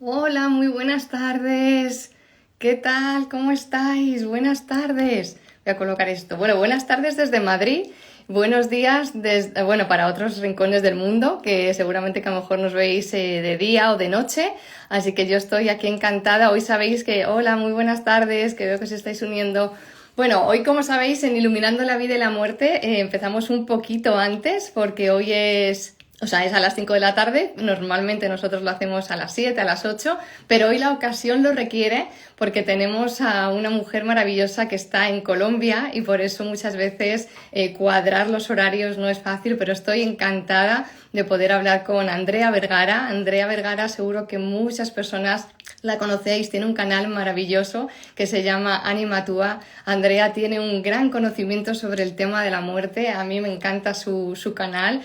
Hola, muy buenas tardes. ¿Qué tal? ¿Cómo estáis? Buenas tardes. Voy a colocar esto. Bueno, buenas tardes desde Madrid. Buenos días desde, bueno, para otros rincones del mundo, que seguramente que a lo mejor nos veis de día o de noche. Así que yo estoy aquí encantada. Hoy sabéis que, hola, muy buenas tardes, que veo que os estáis uniendo. Bueno, hoy como sabéis en Iluminando la Vida y la Muerte empezamos un poquito antes porque hoy es a las 5 de la tarde, normalmente nosotros lo hacemos a las 7, a las 8, pero hoy la ocasión lo requiere porque tenemos a una mujer maravillosa que está en Colombia y por eso muchas veces cuadrar los horarios no es fácil, pero estoy encantada de poder hablar con Andrea Vergara. Andrea Vergara, seguro que muchas personas la conocéis, tiene un canal maravilloso que se llama Anima Tua. Andrea tiene un gran conocimiento sobre el tema de la muerte, a mí me encanta su canal,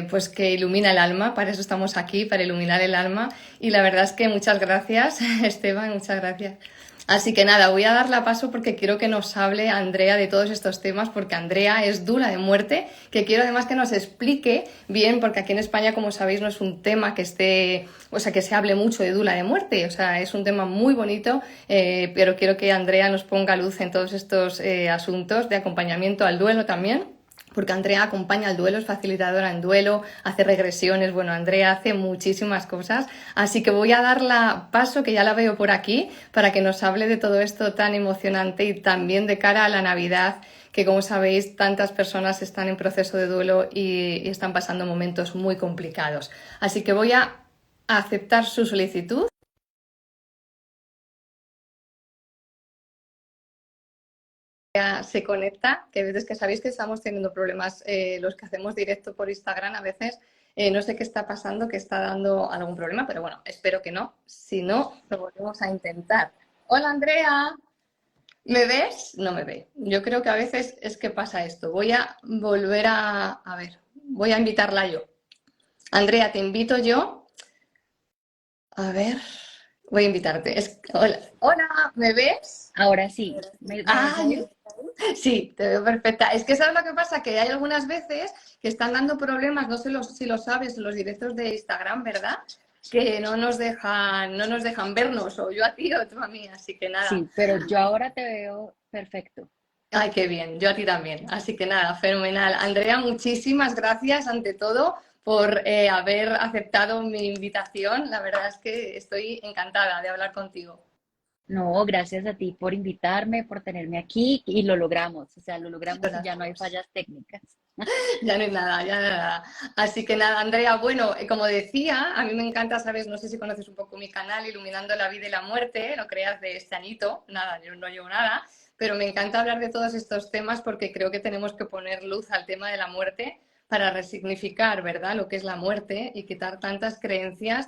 pues que ilumina el alma, para eso estamos aquí, para iluminar el alma, y la verdad es que muchas gracias, Esteban, muchas gracias. Así que nada, voy a darle paso porque quiero que nos hable Andrea de todos estos temas, porque Andrea es dula de muerte, que quiero además que nos explique bien, porque aquí en España, como sabéis, no es un tema que esté, o sea, que se hable mucho de dula de muerte, o sea, es un tema muy bonito, pero quiero que Andrea nos ponga luz en todos estos asuntos de acompañamiento al duelo también, porque Andrea acompaña al duelo, es facilitadora en duelo, hace regresiones, bueno, Andrea hace muchísimas cosas, así que voy a darla paso, que ya la veo por aquí, para que nos hable de todo esto tan emocionante y también de cara a la Navidad, que como sabéis, tantas personas están en proceso de duelo y están pasando momentos muy complicados. Así que voy a aceptar su solicitud. Se conecta, que a veces que sabéis que estamos teniendo problemas los que hacemos directo por Instagram, a veces no sé qué está pasando, que está dando algún problema, pero bueno, espero que no. Si no, lo volvemos a intentar. Hola Andrea, ¿me ves? No me ve. Yo creo que a veces es que pasa esto. Voy a volver a ver, voy a invitarla yo. Andrea, te invito yo. A ver, voy a invitarte. Hola, hola, ¿me ves? Ahora sí, ¿me ves Ah, ahí? sí, te veo perfecta. Es que sabes lo que pasa, que hay algunas veces que están dando problemas, no sé si lo sabes, los directos de Instagram, ¿verdad? Que no nos dejan vernos, o yo a ti o tú a mí, así que nada. Sí, pero yo ahora te veo perfecto. Ay, qué bien, yo a ti también. Así que nada, fenomenal. Andrea, muchísimas gracias ante todo por haber aceptado mi invitación. La verdad es que estoy encantada de hablar contigo. No, gracias a ti por invitarme, por tenerme aquí y lo logramos, o sea, lo Lo logramos y ya no hay hacemos. fallas técnicas. Ya no hay nada, ya no hay nada. Así que nada, Andrea, bueno, como decía, a mí me encanta, sabes, no sé si conoces un poco mi canal, Iluminando la Vida y la Muerte, lo creas de este añito, nada, yo no llevo nada, pero me encanta hablar de todos estos temas porque creo que tenemos que poner luz al tema de la muerte para resignificar, ¿verdad?, lo que es la muerte y quitar tantas creencias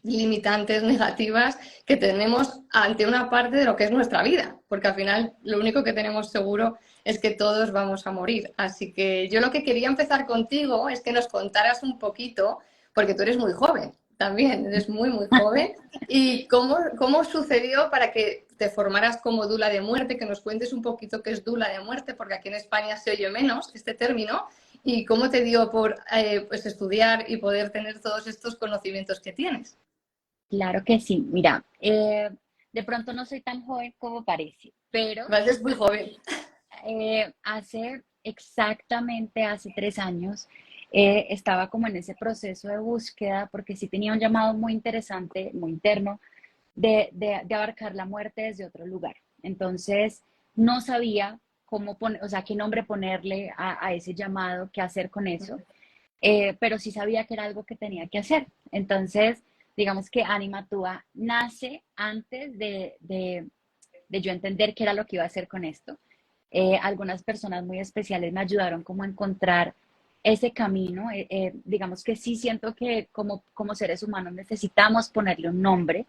limitantes negativas que tenemos ante una parte de lo que es nuestra vida, porque al final lo único que tenemos seguro es que todos vamos a morir. Así que yo lo que quería empezar contigo es que nos contaras un poquito, porque tú eres muy joven también, eres muy, muy joven, y cómo sucedió para que te formaras como dula de muerte, que nos cuentes un poquito qué es dula de muerte, porque aquí en España se oye menos este término, y cómo te dio por pues estudiar y poder tener todos estos conocimientos que tienes. Claro que sí, mira, de pronto no soy tan joven como parece, pero Vale, es muy joven. hace 3 años estaba como en ese proceso de búsqueda porque sí tenía un llamado muy interesante, muy interno, de abarcar la muerte desde otro lugar. Entonces, no sabía cómo poner, o sea, qué nombre ponerle a ese llamado, qué hacer con eso, pero sí sabía que era algo que tenía que hacer. Entonces, digamos que Anima Tua nace antes de yo entender qué era lo que iba a hacer con esto. Algunas personas muy especiales me ayudaron como a encontrar ese camino. Digamos que sí siento que como seres humanos necesitamos ponerle un nombre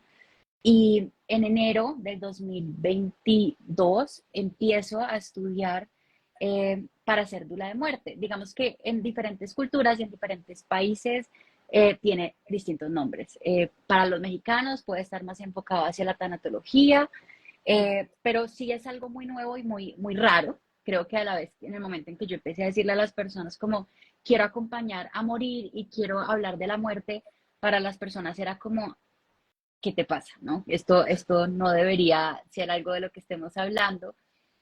y en enero del 2022 empiezo a estudiar para ser dula de muerte. Digamos que en diferentes culturas y en diferentes países tiene distintos nombres. Para los mexicanos puede estar más enfocado hacia la tanatología, pero sí es algo muy nuevo y muy, muy raro. Creo que a la vez, en el momento en que yo empecé a decirle a las personas como quiero acompañar a morir y quiero hablar de la muerte, para las personas era como ¿qué te pasa? ¿No? Esto no debería ser algo de lo que estemos hablando,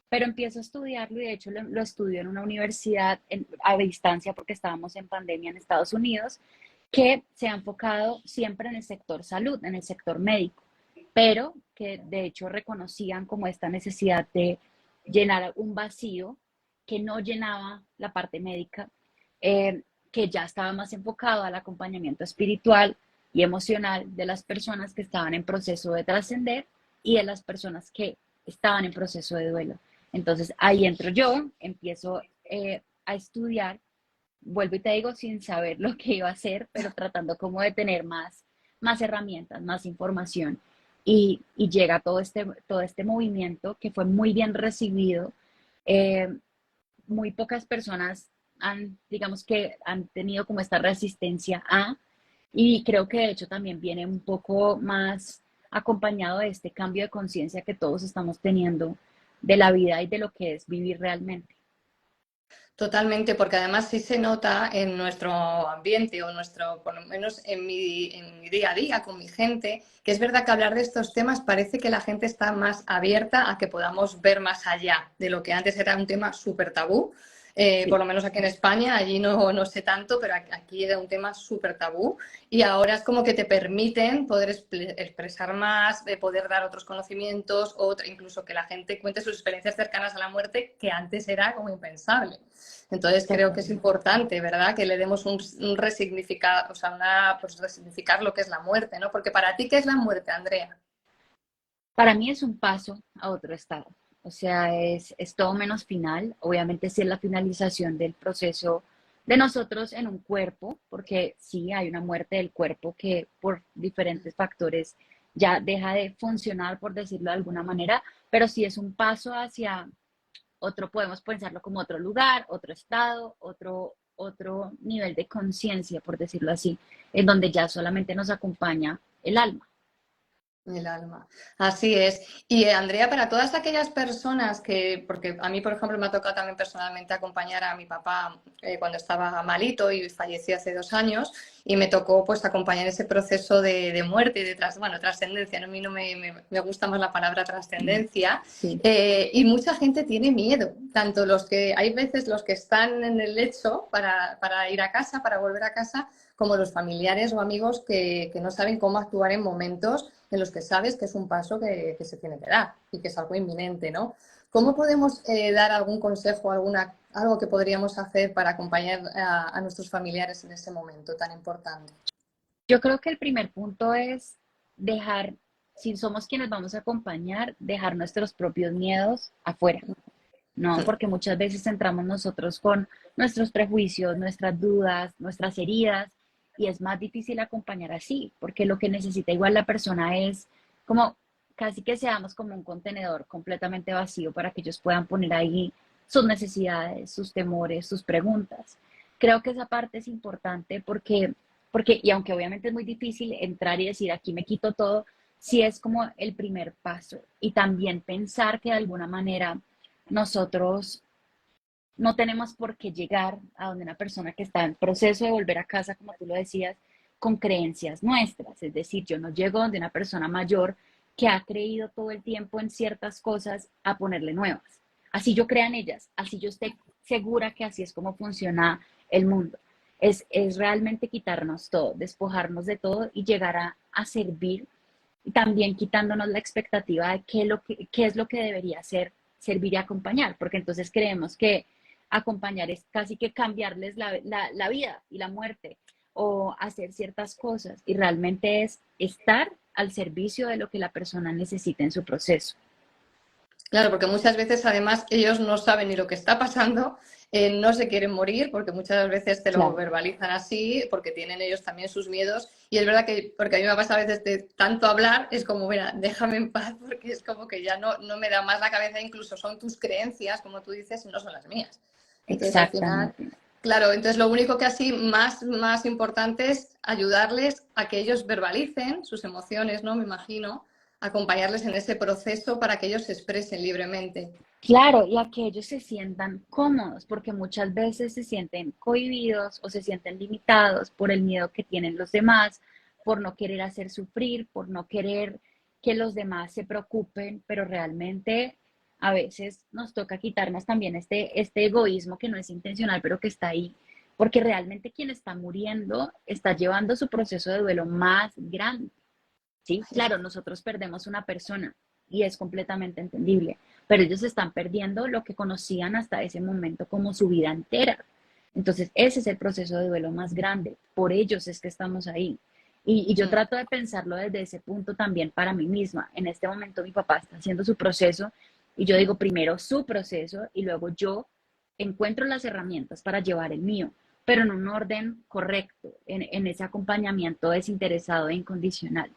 pero empiezo a estudiarlo y de hecho lo estudio en una universidad a distancia porque estábamos en pandemia en Estados Unidos, que se ha enfocado siempre en el sector salud, en el sector médico, pero que de hecho reconocían como esta necesidad de llenar un vacío que no llenaba la parte médica, que ya estaba más enfocado al acompañamiento espiritual y emocional de las personas que estaban en proceso de trascender y de las personas que estaban en proceso de duelo. Entonces ahí entro yo, empiezo a estudiar, vuelvo y te digo sin saber lo que iba a hacer, pero tratando como de tener más herramientas, más información. Y llega todo este movimiento que fue muy bien recibido. Eh, Muy pocas personas digamos que han tenido como esta resistencia y creo que de hecho también viene un poco más acompañado de este cambio de conciencia que todos estamos teniendo de la vida y de lo que es vivir realmente. Totalmente, porque además sí se nota en nuestro ambiente o nuestro, por lo menos en mi día a día con mi gente, que es verdad que hablar de estos temas parece que la gente está más abierta a que podamos ver más allá de lo que antes era un tema súper tabú. Por Sí. lo menos aquí en España, allí no sé tanto, pero aquí era un tema súper tabú y ahora es como que te permiten poder expresar más, de poder dar otros conocimientos, o incluso que la gente cuente sus experiencias cercanas a la muerte, que antes era como impensable. Entonces creo que es Totalmente. importante, ¿verdad? Que le demos un resignificado, o sea, pues resignificar lo que es la muerte, ¿no? Porque para ti, ¿qué es la muerte, Andrea? Para mí es un paso a otro estado. O sea, es todo menos final. Obviamente sí es la finalización del proceso de nosotros en un cuerpo, porque sí hay una muerte del cuerpo que por diferentes factores ya deja de funcionar, por decirlo de alguna manera, pero sí es un paso hacia otro, podemos pensarlo como otro lugar, otro estado, otro nivel de conciencia, por decirlo así, en donde ya solamente nos acompaña el alma. El alma. Así es. Y Andrea, para todas aquellas personas que, porque a mí, por ejemplo, me ha tocado también personalmente acompañar a mi papá cuando estaba malito y falleció hace 2 años, y me tocó pues acompañar ese proceso de muerte y de bueno, trascendencia, ¿no? A mí no me gusta más la palabra trascendencia. Sí. Y mucha gente tiene miedo, tanto hay veces los que están en el lecho para ir a casa, para volver a casa, como los familiares o amigos que no saben cómo actuar en momentos en los que sabes que es un paso que se tiene que dar y que es algo inminente, ¿no? ¿Cómo podemos dar algún consejo, algo que podríamos hacer para acompañar a nuestros familiares en ese momento tan importante? Yo creo que el primer punto es dejar, si somos quienes vamos a acompañar, dejar nuestros propios miedos afuera, ¿no? Porque muchas veces entramos nosotros con nuestros prejuicios, nuestras dudas, nuestras heridas, y es más difícil acompañar así, porque lo que necesita igual la persona es como casi que seamos como un contenedor completamente vacío para que ellos puedan poner ahí sus necesidades, sus temores, sus preguntas. Creo que esa parte es importante porque, y aunque obviamente es muy difícil entrar y decir aquí me quito todo, sí es como el primer paso. Y también pensar que de alguna manera nosotros no tenemos por qué llegar a donde una persona que está en proceso de volver a casa, como tú lo decías, con creencias nuestras. Es decir, yo no llego donde una persona mayor que ha creído todo el tiempo en ciertas cosas a ponerle nuevas. Así yo crea en ellas, así yo esté segura que así es como funciona el mundo. Es realmente quitarnos todo, despojarnos de todo y llegar a servir, y también quitándonos la expectativa de qué es lo que debería ser servir y acompañar, porque entonces creemos que acompañar es casi que cambiarles la vida y la muerte o hacer ciertas cosas y realmente es estar al servicio de lo que la persona necesita en su proceso. Claro, porque muchas veces además ellos no saben ni lo que está pasando, no se quieren morir porque muchas veces te lo Claro, verbalizan así, porque tienen ellos también sus miedos. Y es verdad que, porque a mí me pasa a veces de tanto hablar, es como, mira, déjame en paz porque es como que ya no me da más la cabeza, incluso son tus creencias, como tú dices, y no son las mías. Entonces al final, exactamente. claro, entonces lo único que así más importante es ayudarles a que ellos verbalicen sus emociones, ¿no? Me imagino acompañarles en ese proceso para que ellos se expresen libremente. Claro, y a que ellos se sientan cómodos, porque muchas veces se sienten cohibidos o se sienten limitados por el miedo que tienen los demás, por no querer hacer sufrir, por no querer que los demás se preocupen, pero realmente a veces nos toca quitarnos también este egoísmo que no es intencional, pero que está ahí, porque realmente quien está muriendo está llevando su proceso de duelo más grande, ¿sí? Claro, nosotros perdemos una persona y es completamente entendible, pero ellos están perdiendo lo que conocían hasta ese momento como su vida entera. Entonces, ese es el proceso de duelo más grande, por ellos es que estamos ahí. Y yo Mm. trato de pensarlo desde ese punto también para mí misma. En este momento mi papá está haciendo su proceso y yo digo primero su proceso y luego yo encuentro las herramientas para llevar el mío, pero en un orden correcto, en ese acompañamiento desinteresado e incondicional.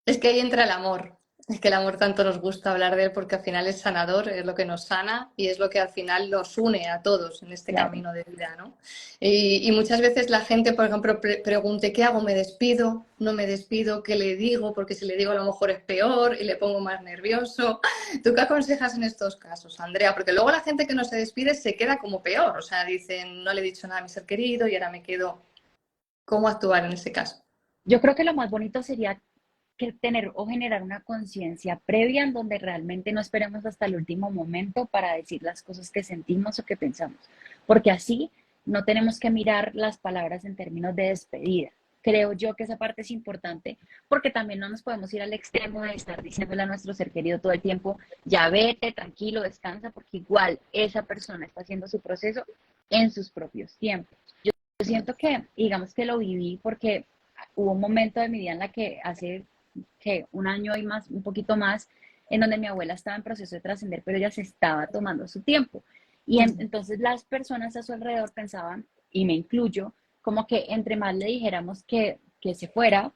Es que ahí entra el amor. Es que el amor tanto nos gusta hablar de él porque al final es sanador, es lo que nos sana y es lo que al final nos une a todos en este Claro. camino de vida, ¿no? Y muchas veces la gente, por ejemplo, pregunte, ¿qué hago? ¿Me despido? ¿No me despido? ¿Qué le digo? Porque si le digo a lo mejor es peor y le pongo más nervioso. ¿Tú qué aconsejas en estos casos, Andrea? Porque luego la gente que no se despide se queda como peor, o sea, dicen, no le he dicho nada a mi ser querido y ahora me quedo. ¿Cómo actuar en ese caso? Yo creo que lo más bonito sería que tener o generar una conciencia previa en donde realmente no esperemos hasta el último momento para decir las cosas que sentimos o que pensamos, porque así no tenemos que mirar las palabras en términos de despedida. Creo yo que esa parte es importante porque también no nos podemos ir al extremo de estar diciéndole a nuestro ser querido todo el tiempo, ya vete, tranquilo, descansa, porque igual esa persona está haciendo su proceso en sus propios tiempos. Yo siento que, digamos que lo viví porque hubo un momento de mi vida en la que hace que un año y más, un poquito más, en donde mi abuela estaba en proceso de trascender, pero ella se estaba tomando su tiempo. Y entonces las personas a su alrededor pensaban, y me incluyo, como que entre más le dijéramos que se fuera,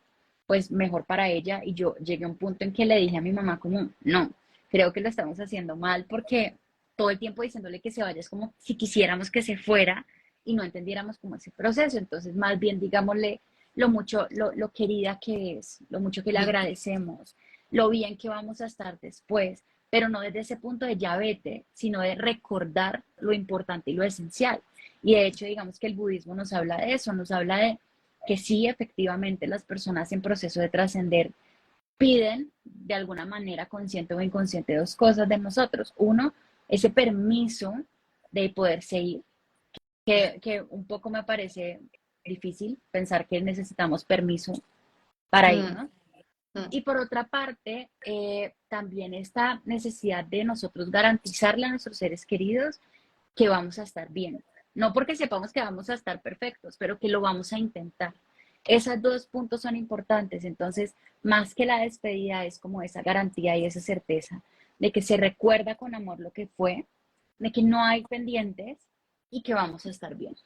pues mejor para ella. Y yo llegué a un punto en que le dije a mi mamá como, no, creo que lo estamos haciendo mal porque todo el tiempo diciéndole que se vaya es como si quisiéramos que se fuera y no entendiéramos como ese proceso. Entonces, más bien, digámosle lo mucho, lo querida que es, lo mucho que le agradecemos, lo bien que vamos a estar después, pero no desde ese punto de ya vete, sino de recordar lo importante y lo esencial. Y de hecho, digamos que el budismo nos habla de eso, nos habla de que sí, efectivamente, las personas en proceso de trascender piden de alguna manera, consciente o inconsciente, dos cosas de nosotros. Uno, ese permiso de poderse ir, que un poco me parece difícil pensar que necesitamos permiso para Mm, irnos. mm. Y por otra parte, también esta necesidad de nosotros garantizarle a nuestros seres queridos que vamos a estar bien. No porque sepamos que vamos a estar perfectos, pero que lo vamos a intentar. Esos dos puntos son importantes. Entonces, más que la despedida, es como esa garantía y esa certeza de que se recuerda con amor lo que fue, de que no hay pendientes y que vamos a estar bien.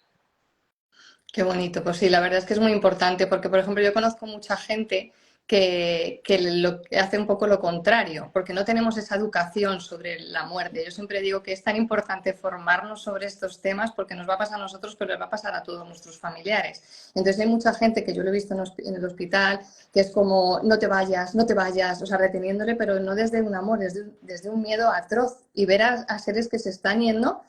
Qué bonito, pues sí, la verdad es que es muy importante porque, por ejemplo, yo conozco mucha gente que hace un poco lo contrario, porque no tenemos esa educación sobre la muerte. Yo siempre digo que es tan importante formarnos sobre estos temas porque nos va a pasar a nosotros, pero les va a pasar a todos nuestros familiares. Entonces hay mucha gente que yo lo he visto en el hospital, que es como, no te vayas, no te vayas, o sea, reteniéndole, pero no desde un amor, desde un miedo atroz y ver a seres que se están yendo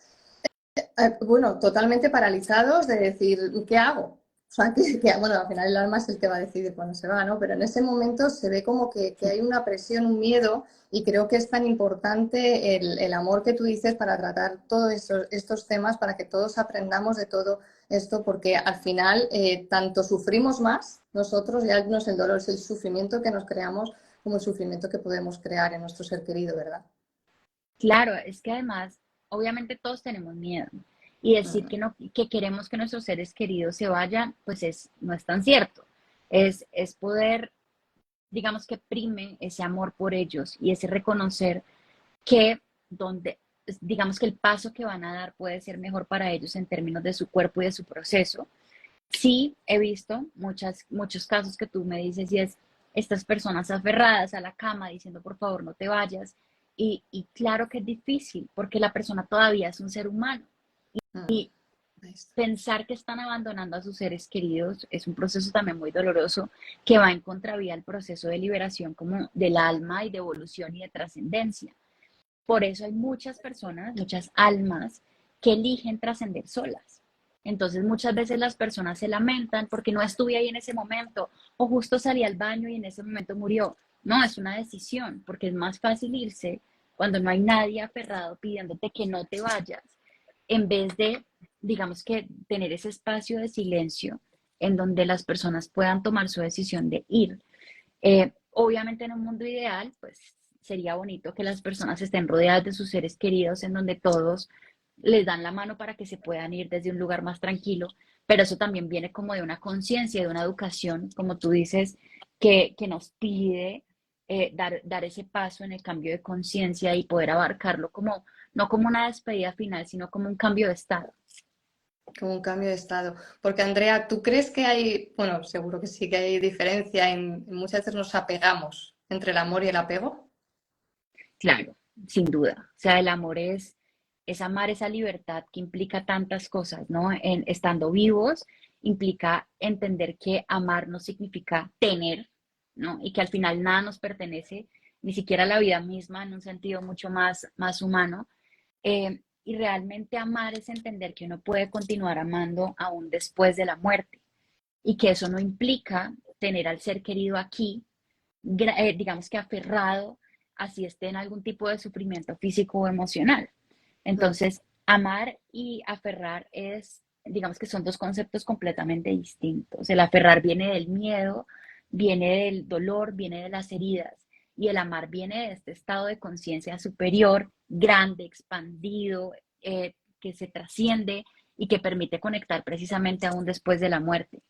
bueno, totalmente paralizados de decir, ¿qué hago? O sea, bueno, al final el alma es el que va a decidir cuándo se va, ¿no? Pero en ese momento se ve como que hay una presión, un miedo, y creo que es tan importante el amor que tú dices para tratar todos estos temas, para que todos aprendamos de todo esto, porque al final tanto sufrimos más nosotros, ya no es el dolor, es el sufrimiento que nos creamos como el sufrimiento que podemos crear en nuestro ser querido, ¿verdad? Claro, es que además, obviamente todos tenemos miedo. Y decir que no, que queremos que nuestros seres queridos se vayan, pues no es tan cierto. Es poder, digamos que prime ese amor por ellos y ese reconocer que donde, digamos que el paso que van a dar puede ser mejor para ellos en términos de su cuerpo y de su proceso. Sí, he visto muchos casos que tú me dices y es estas personas aferradas a la cama diciendo por favor no te vayas. Y claro que es difícil porque la persona todavía es un ser humano. Y Ahí está. pensar que están abandonando a sus seres queridos es un proceso también muy doloroso que va en contravía al proceso de liberación como del alma y de evolución y de trascendencia. Por eso hay muchas personas, muchas almas que eligen trascender solas. Entonces muchas veces las personas se lamentan porque no estuve ahí en ese momento o justo salí al baño y en ese momento murió. No, es una decisión porque es más fácil irse cuando no hay nadie aferrado pidiéndote que no te vayas, en vez de, digamos que, tener ese espacio de silencio en donde las personas puedan tomar su decisión de ir. Obviamente en un mundo ideal, pues sería bonito que las personas estén rodeadas de sus seres queridos, en donde todos les dan la mano para que se puedan ir desde un lugar más tranquilo, pero eso también viene como de una conciencia, de una educación, como tú dices, que nos pide dar ese paso en el cambio de conciencia y poder abarcarlo como, no como una despedida final, sino como un cambio de estado. Como un cambio de estado. Porque Andrea, ¿tú crees que hay, bueno, seguro que sí que hay diferencia en muchas veces nos apegamos entre el amor y el apego? Claro, sin duda. O sea, el amor es amar esa libertad que implica tantas cosas, ¿no? En, estando vivos, implica entender que amar no significa tener, ¿no? Y que al final nada nos pertenece, ni siquiera la vida misma, en un sentido mucho más humano. Y realmente amar es entender que uno puede continuar amando aún después de la muerte y que eso no implica tener al ser querido aquí, digamos que aferrado, así esté en algún tipo de sufrimiento físico o emocional. Mm. Entonces, amar y aferrar es, digamos que son dos conceptos completamente distintos. El aferrar viene del miedo, viene del dolor, viene de las heridas. Y el amar viene de este estado de conciencia superior, grande, expandido, que se trasciende y que permite conectar precisamente aún después de la muerte.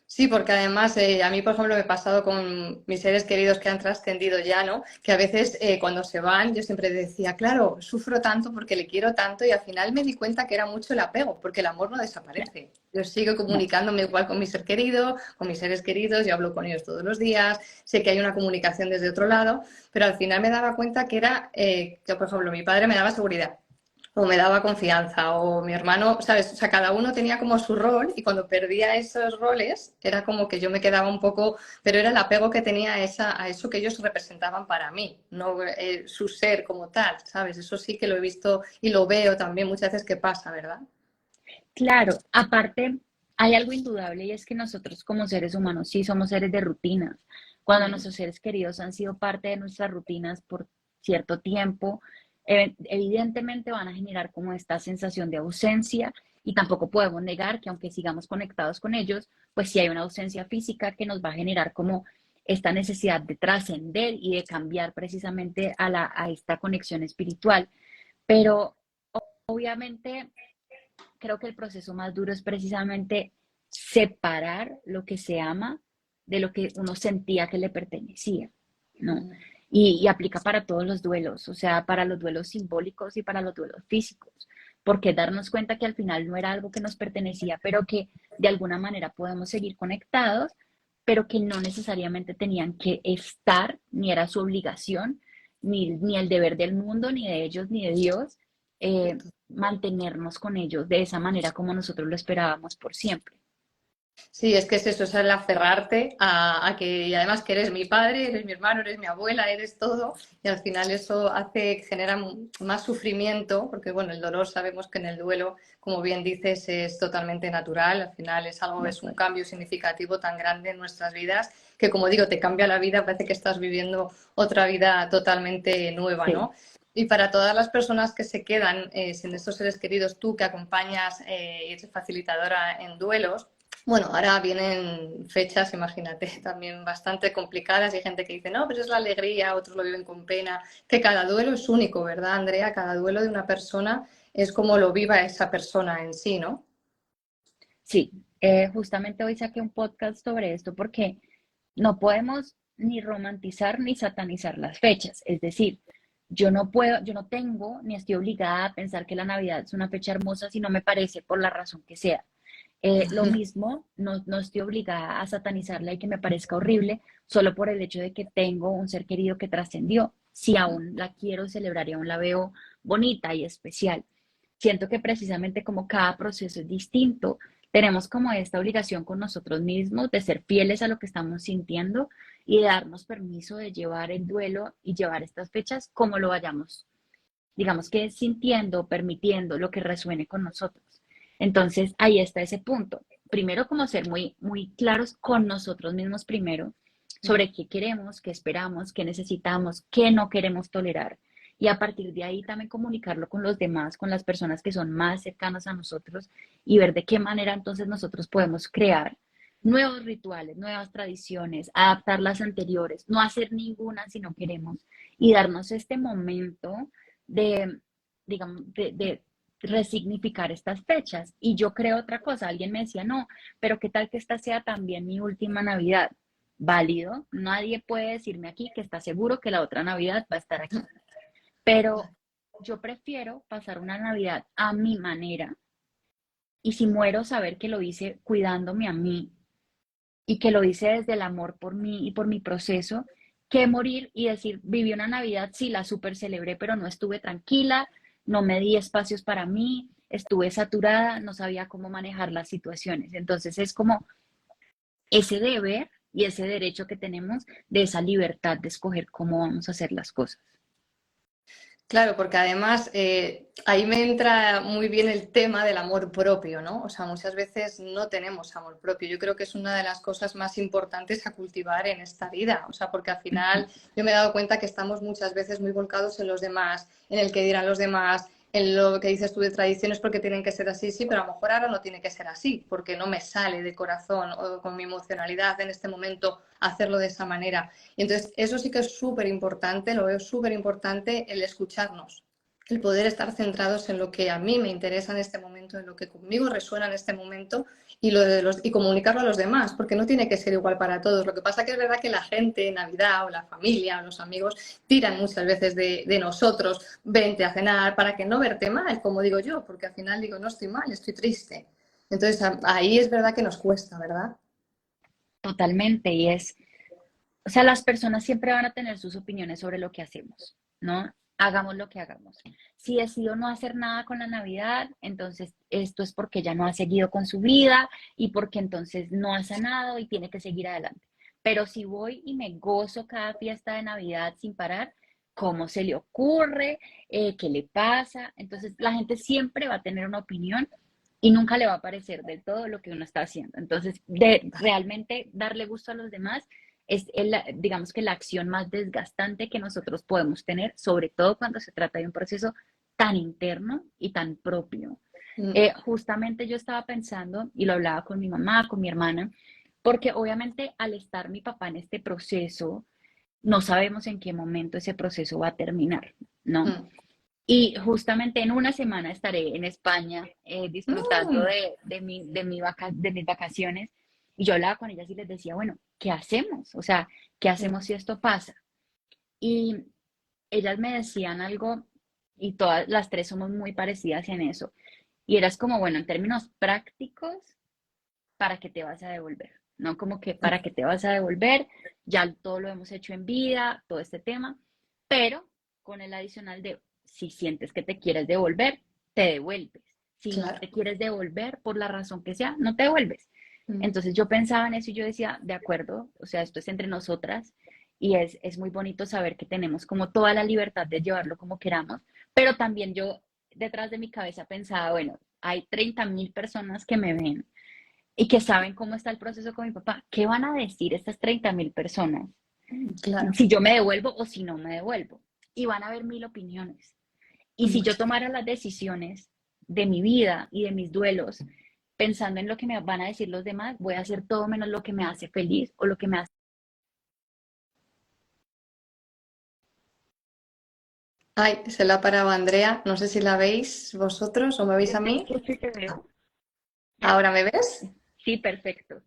Sí, porque además a mí, por ejemplo, me ha pasado con mis seres queridos que han trascendido ya, ¿no? Que a veces cuando se van yo siempre decía, claro, sufro tanto porque le quiero tanto y al final me di cuenta que era mucho el apego, porque el amor no Claro, desaparece. Yo sigo no. comunicándome igual con mi ser querido, con mis seres queridos, yo hablo con ellos todos los días, sé que hay una comunicación desde otro lado, pero al final me daba cuenta que era, que por ejemplo, mi padre me daba seguridad o me daba confianza, o mi hermano, ¿sabes? O sea, cada uno tenía como su rol y cuando perdía esos roles era como que yo me quedaba un poco, pero era el apego que tenía a eso que ellos representaban para mí, no su ser como tal, ¿sabes? Eso sí que lo he visto y lo veo también muchas veces que pasa, ¿verdad? Claro, aparte hay algo indudable y es que nosotros como seres humanos sí somos seres de rutinas. Cuando Mm. nuestros seres queridos han sido parte de nuestras rutinas por cierto tiempo, evidentemente van a generar como esta sensación de ausencia y tampoco podemos negar que aunque sigamos conectados con ellos, pues sí hay una ausencia física que nos va a generar como esta necesidad de trascender y de cambiar precisamente a esta conexión espiritual. Pero obviamente creo que el proceso más duro es precisamente separar lo que se ama de lo que uno sentía que le pertenecía, ¿no? Mm. Y aplica para todos los duelos, o sea, para los duelos simbólicos y para los duelos físicos, porque darnos cuenta que al final no era algo que nos pertenecía, pero que de alguna manera podemos seguir conectados, pero que no necesariamente tenían que estar, ni era su obligación, ni el deber del mundo, ni de ellos, ni de Dios, mantenernos con ellos de esa manera como nosotros lo esperábamos por siempre. Sí, es que es eso, es el aferrarte a que, y además que eres mi padre, eres mi hermano, eres mi abuela, eres todo, y al final eso genera más sufrimiento, porque bueno, el dolor sabemos que en el duelo, como bien dices, es totalmente natural, al final es algo, De es un acuerdo. cambio significativo tan grande en nuestras vidas, que como digo, te cambia la vida, parece que estás viviendo otra vida totalmente nueva, Sí, ¿no? Y para todas las personas que se quedan sin estos seres queridos, tú que acompañas y eres facilitadora en duelos, bueno, ahora vienen fechas, imagínate, también bastante complicadas y hay gente que dice, no, pero es la alegría, otros lo viven con pena, que cada duelo es único, ¿verdad, Andrea? Cada duelo de una persona es como lo viva esa persona en sí, ¿no? sí. Justamente hoy saqué un podcast sobre esto porque no podemos ni romantizar ni satanizar las fechas. Es decir, yo no puedo, yo no tengo ni estoy obligada a pensar que la Navidad es una fecha hermosa si no me parece por la razón que sea. Lo mismo, no estoy obligada a satanizarla y que me parezca horrible solo por el hecho de que tengo un ser querido que trascendió. Si aún la quiero celebrar y aún la veo bonita y especial. Siento que precisamente como cada proceso es distinto, tenemos como esta obligación con nosotros mismos de ser fieles a lo que estamos sintiendo y de darnos permiso de llevar el duelo y llevar estas fechas como lo vayamos, digamos que sintiendo, permitiendo lo que resuene con nosotros. Entonces, ahí está ese punto. Primero, como ser muy, muy claros con nosotros mismos primero sobre qué queremos, qué esperamos, qué necesitamos, qué no queremos tolerar. Y a partir de ahí también comunicarlo con los demás, con las personas que son más cercanas a nosotros y ver de qué manera entonces nosotros podemos crear nuevos rituales, nuevas tradiciones, adaptar las anteriores, no hacer ninguna si no queremos y darnos este momento de, digamos, de resignificar estas fechas. Y yo creo otra cosa, alguien me decía, no, pero qué tal que esta sea también mi última Navidad. Válido, nadie puede decirme aquí que está seguro que la otra Navidad va a estar aquí, pero yo prefiero pasar una Navidad a mi manera y si muero saber que lo hice cuidándome a mí y que lo hice desde el amor por mí y por mi proceso, que morir y decir, viví una Navidad, sí, la super celebré, pero no estuve tranquila, no me di espacios para mí, estuve saturada, no sabía cómo manejar las situaciones. Entonces es como ese deber y ese derecho que tenemos de esa libertad de escoger cómo vamos a hacer las cosas. Claro, porque además ahí me entra muy bien el tema del amor propio, ¿no? O sea, muchas veces no tenemos amor propio. Yo creo que es una de las cosas más importantes a cultivar en esta vida. O sea, porque al final yo me he dado cuenta que estamos muchas veces muy volcados en los demás, en el que dirán los demás, en lo que dices tú de tradiciones porque tienen que ser así, sí, pero a lo mejor ahora no tiene que ser así, porque no me sale de corazón o con mi emocionalidad en este momento hacerlo de esa manera. Y entonces, eso sí que es súper importante, lo veo súper importante el escucharnos, el poder estar centrados en lo que a mí me interesa en este momento, en lo que conmigo resuena en este momento y comunicarlo a los demás, porque no tiene que ser igual para todos. Lo que pasa que es verdad que la gente, Navidad o la familia o los amigos tiran muchas veces de nosotros, vente a cenar, para que no verte mal, como digo yo, porque al final digo, no estoy mal, estoy triste. Entonces ahí es verdad que nos cuesta, ¿verdad? Totalmente, y es, o sea, las personas siempre van a tener sus opiniones sobre lo que hacemos, ¿no? Hagamos lo que hagamos. Si decido no hacer nada con la Navidad, entonces esto es porque ya no ha seguido con su vida y porque entonces no ha sanado y tiene que seguir adelante. Pero si voy y me gozo cada fiesta de Navidad sin parar, ¿cómo se le ocurre? ¿Qué le pasa? Entonces la gente siempre va a tener una opinión y nunca le va a parecer del todo lo que uno está haciendo. Entonces, de realmente darle gusto a los demás es, digamos que la acción más desgastante que nosotros podemos tener, sobre todo cuando se trata de un proceso tan interno y tan propio. Mm, Justamente yo estaba pensando, y lo hablaba con mi mamá, con mi hermana, porque obviamente al estar mi papá en este proceso, no sabemos en qué momento ese proceso va a terminar, ¿no? mm. Y justamente en una semana estaré en España disfrutando Mm, de mis vacaciones. Y yo hablaba con ellas y les decía, bueno, ¿qué hacemos? O sea, ¿qué hacemos mm. si esto pasa? Y ellas me decían algo y todas las tres somos muy parecidas en eso. Y eras como, bueno, en términos prácticos, ¿para qué te vas a devolver? ¿No? Como que, ¿para qué te vas a devolver? Ya todo lo hemos hecho en vida, todo este tema, pero con el adicional de, si sientes que te quieres devolver, te devuelves. Si no Claro. te quieres devolver, por la razón que sea, no te devuelves. Mm. Entonces yo pensaba en eso y yo decía, de acuerdo, o sea, esto es entre nosotras y es muy bonito saber que tenemos como toda la libertad de llevarlo como queramos, pero también yo detrás de mi cabeza pensaba, bueno, hay 30.000 personas que me ven y que saben cómo está el proceso con mi papá. ¿Qué van a decir estas 30.000 personas Claro, si yo me devuelvo o si no me devuelvo? Y van a haber mil opiniones. Y si yo mucho. tomara las decisiones de mi vida y de mis duelos, pensando en lo que me van a decir los demás, voy a hacer todo menos lo que me hace feliz o lo que me hace... Ay, se la ha parado Andrea. No sé si la veis vosotros o me veis Yo a te mí. escucho y te veo. ¿Ahora me ves? Sí, perfecto.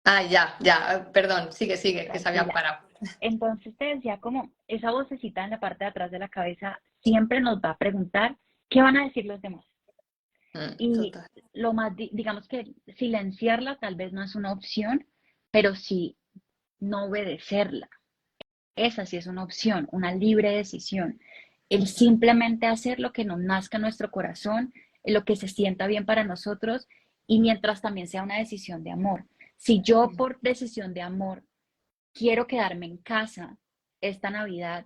Ah, ya, ya. Perdón, sigue, sigue, que se había Tranquila. parado. Entonces te decía como esa vocecita en la parte de atrás de la cabeza siempre nos va a preguntar qué van a decir los demás. Y Total. lo más, digamos que silenciarla tal vez no es una opción, pero sí no obedecerla. Esa sí es una opción, una libre decisión. El simplemente hacer lo que nos nazca en nuestro corazón, lo que se sienta bien para nosotros y mientras también sea una decisión de amor. Si yo por decisión de amor quiero quedarme en casa esta Navidad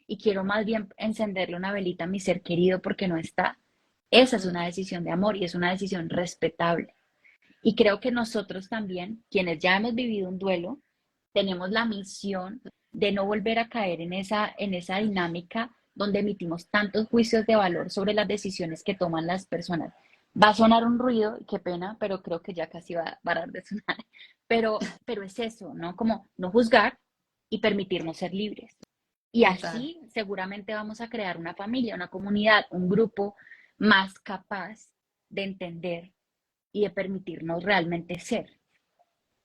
y quiero más bien encenderle una velita a mi ser querido porque no está, Esa es Mm. una decisión de amor y es una decisión respetable. Y creo que nosotros también, quienes ya hemos vivido un duelo, tenemos la misión de no volver a caer en esa dinámica donde emitimos tantos juicios de valor sobre las decisiones que toman las personas. Va a sonar un ruido, qué pena, pero creo que ya casi va a parar de sonar. Pero es eso, ¿no? Como no juzgar y permitirnos ser libres. Y Total. así seguramente vamos a crear una familia, una comunidad, un grupo más capaz de entender y de permitirnos realmente ser.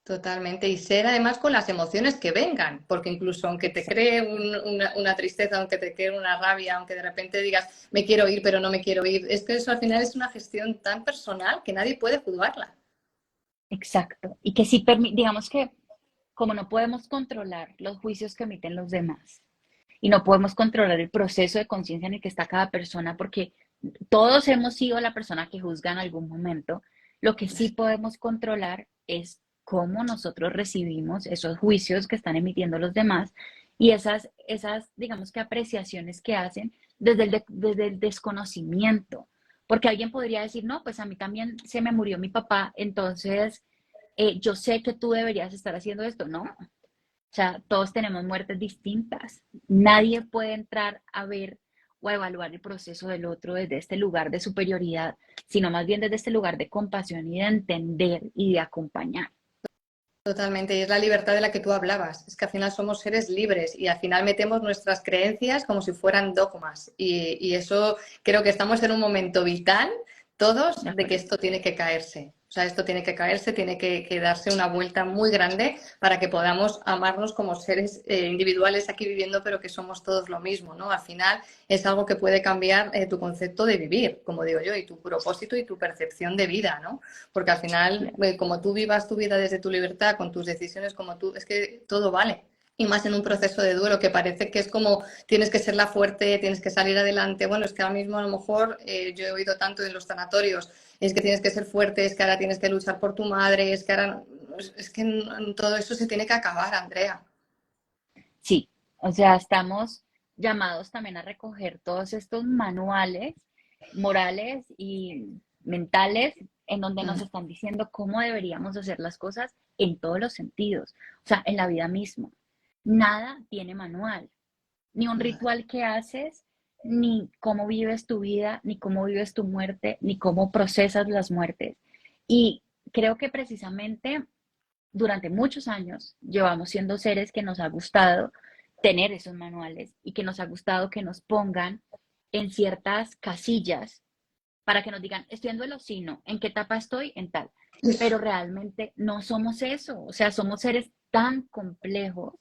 Totalmente, y ser además con las emociones que vengan, porque incluso aunque te Exacto. cree una tristeza, aunque te cree una rabia, aunque de repente digas me quiero ir pero no me quiero ir, es que eso al final es una gestión tan personal que nadie puede juzgarla. Exacto. Y que si, digamos que como no podemos controlar los juicios que emiten los demás y no podemos controlar el proceso de conciencia en el que está cada persona, porque todos hemos sido la persona que juzga en algún momento, lo que sí podemos controlar es cómo nosotros recibimos esos juicios que están emitiendo los demás y digamos que apreciaciones que hacen desde el desconocimiento. Porque alguien podría decir, no, pues a mí también se me murió mi papá, entonces yo sé que tú deberías estar haciendo esto, ¿no? O sea, todos tenemos muertes distintas. Nadie puede entrar a ver o a evaluar el proceso del otro desde este lugar de superioridad, sino más bien desde este lugar de compasión y de entender y de acompañar. Totalmente, y es la libertad de la que tú hablabas. Es que al final somos seres libres y al final metemos nuestras creencias como si fueran dogmas. Y eso creo que estamos en un momento vital, todos, ¿De de que acuerdo? esto tiene que caerse. O sea, esto tiene que caerse, tiene que darse una vuelta muy grande para que podamos amarnos como seres individuales aquí viviendo, pero que somos todos lo mismo, ¿no? Al final es algo que puede cambiar tu concepto de vivir, como digo yo, y tu propósito y tu percepción de vida, ¿no? Porque al final, Claro. como tú vivas tu vida desde tu libertad, con tus decisiones, como tú, es que todo vale. Y más en un proceso de duelo que parece que es como tienes que ser la fuerte, tienes que salir adelante. Bueno, es que ahora mismo a lo mejor yo he oído tanto en los sanatorios, es que tienes que ser fuerte, es que ahora tienes que luchar por tu madre, es que ahora, es que todo eso se tiene que acabar, Andrea. Sí, o sea, estamos llamados también a recoger todos estos manuales morales y mentales en donde nos Mm, están diciendo cómo deberíamos hacer las cosas en todos los sentidos, o sea, en la vida misma. Nada tiene manual, ni un nada. ritual que haces, ni cómo vives tu vida, ni cómo vives tu muerte, ni cómo procesas las muertes. Y creo que precisamente durante muchos años llevamos siendo seres que nos ha gustado tener esos manuales y que nos ha gustado que nos pongan en ciertas casillas para que nos digan, estoy en duelo, sí, no, ¿en qué etapa estoy? En tal. Pero realmente no somos eso, o sea, somos seres tan complejos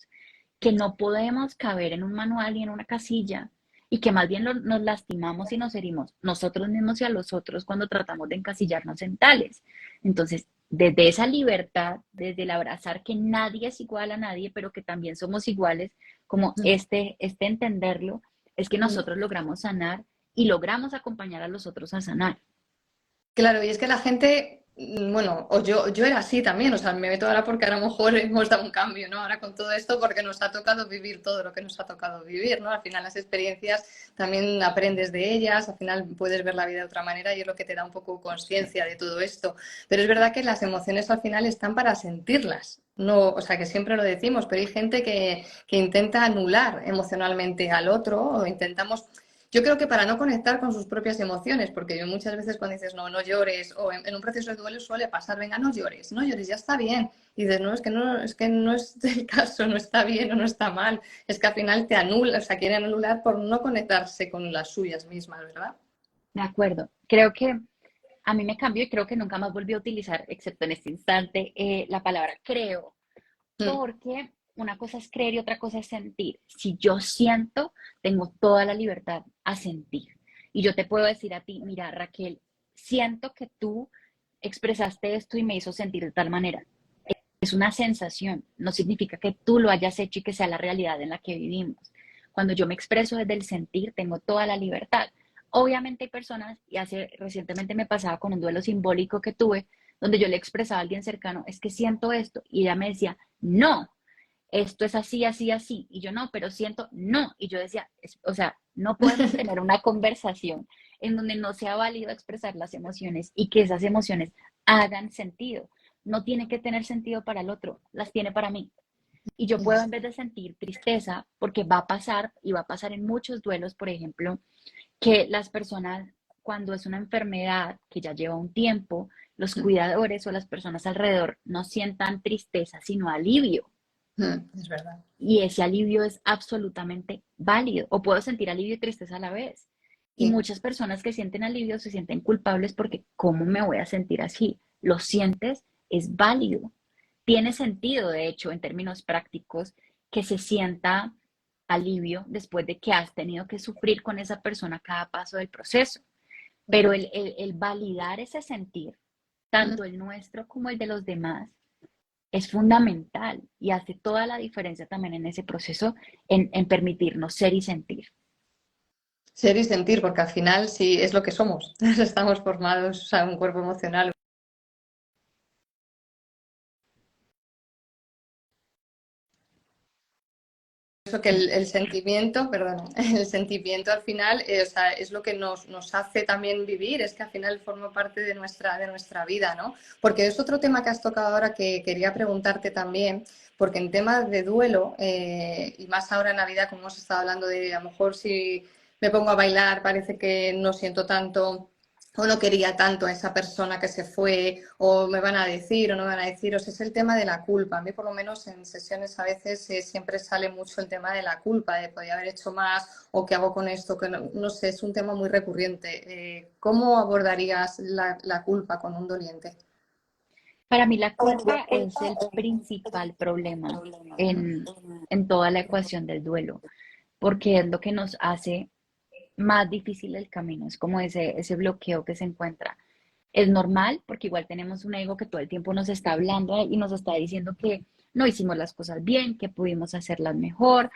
que no podemos caber en un manual y en una casilla y que más bien nos lastimamos y nos herimos nosotros mismos y a los otros cuando tratamos de encasillarnos en tales. Entonces, desde esa libertad, desde el abrazar que nadie es igual a nadie, pero que también somos iguales, como este entenderlo, es que nosotros logramos sanar y logramos acompañar a los otros a sanar. Claro, y es que la gente, bueno, o yo era así también, o sea, me meto ahora porque a lo mejor hemos dado un cambio, ¿no? Ahora con todo esto porque nos ha tocado vivir todo lo que nos ha tocado vivir, ¿no? Al final las experiencias también aprendes de ellas, al final puedes ver la vida de otra manera y es lo que te da un poco conciencia de todo esto. Pero es verdad que las emociones al final están para sentirlas. No, o sea, que siempre lo decimos, pero hay gente que intenta anular emocionalmente al otro o intentamos yo creo que para no conectar con sus propias emociones, porque yo muchas veces cuando dices no, no llores, o en un proceso de duelo suele pasar, venga, no llores, no llores, ya está bien. Y dices, no, es que no es el caso, no está bien o no está mal. Es que al final te anula, o sea, quieren anular por no conectarse con las suyas mismas, ¿verdad? De acuerdo. Creo que a mí me cambió y creo que nunca más volví a utilizar, excepto en este instante, la palabra creo, Mm, porque una cosa es creer y otra cosa es sentir. Si yo siento, tengo toda la libertad a sentir. Y yo te puedo decir a ti, mira, Raquel, siento que tú expresaste esto y me hizo sentir de tal manera. Es una sensación, no significa que tú lo hayas hecho y que sea la realidad en la que vivimos. Cuando yo me expreso desde el sentir, tengo toda la libertad. Obviamente hay personas, y hace recientemente me pasaba con un duelo simbólico que tuve, donde yo le expresaba a alguien cercano, es que siento esto, y ella me decía, no, esto es así, así, así, y yo no, pero siento, no, y yo decía, o sea, no podemos tener una conversación en donde no sea válido expresar las emociones y que esas emociones hagan sentido. No tiene que tener sentido para el otro, las tiene para mí. Y yo puedo, en vez de sentir tristeza, porque va a pasar y va a pasar en muchos duelos, por ejemplo, que las personas, cuando es una enfermedad que ya lleva un tiempo, los cuidadores o las personas alrededor no sientan tristeza, sino alivio. Es verdad. Y ese alivio es absolutamente válido. O puedo sentir alivio y tristeza a la vez. Y Sí. muchas personas que sienten alivio se sienten culpables porque ¿cómo me voy a sentir así? Lo sientes, es válido. Tiene sentido, de hecho, en términos prácticos, que se sienta alivio después de que has tenido que sufrir con esa persona cada paso del proceso. Pero el validar ese sentir, tanto el nuestro como el de los demás, es fundamental y hace toda la diferencia también en ese proceso, en permitirnos ser y sentir. Ser y sentir, porque al final sí es lo que somos. Estamos formados, o sea, un cuerpo emocional. Eso que el sentimiento, perdona, el sentimiento al final o sea, es lo que nos hace también vivir, es que al final forma parte de nuestra vida, ¿no? Porque es otro tema que has tocado ahora que quería preguntarte también, porque en temas de duelo, y más ahora en Navidad, como hemos estado hablando de a lo mejor si me pongo a bailar parece que no siento tanto o no quería tanto a esa persona que se fue, o me van a decir o no me van a decir, o sea, es el tema de la culpa. A mí, por lo menos, en sesiones a veces siempre sale mucho el tema de la culpa, de podía haber hecho más, o qué hago con esto, que no sé, es un tema muy recurrente. ¿Cómo abordarías la culpa con un doliente? Para mí la culpa es el principal problema en toda la ecuación del duelo, porque es lo que nos hace más difícil el camino, es como ese bloqueo que se encuentra. Es normal porque igual tenemos un ego que todo el tiempo nos está hablando y nos está diciendo que no hicimos las cosas bien, que pudimos hacerlas mejor,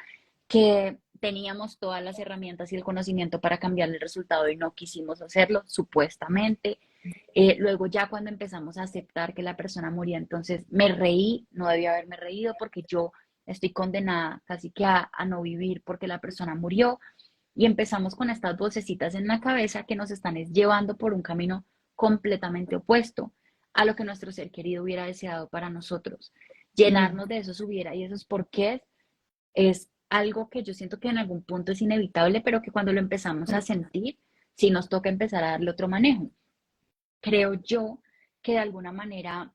que teníamos todas las herramientas y el conocimiento para cambiar el resultado y no quisimos hacerlo, supuestamente. Luego ya cuando empezamos a aceptar que la persona moría, entonces me reí, no debía haberme reído porque yo estoy condenada casi que a no vivir porque la persona murió. Y empezamos con estas vocecitas en la cabeza que nos están llevando por un camino completamente opuesto a lo que nuestro ser querido hubiera deseado para nosotros. Llenarnos de esos hubiera y esos porqués es algo que yo siento que en algún punto es inevitable, pero que cuando lo empezamos a sentir, sí nos toca empezar a darle otro manejo. Creo yo que de alguna manera,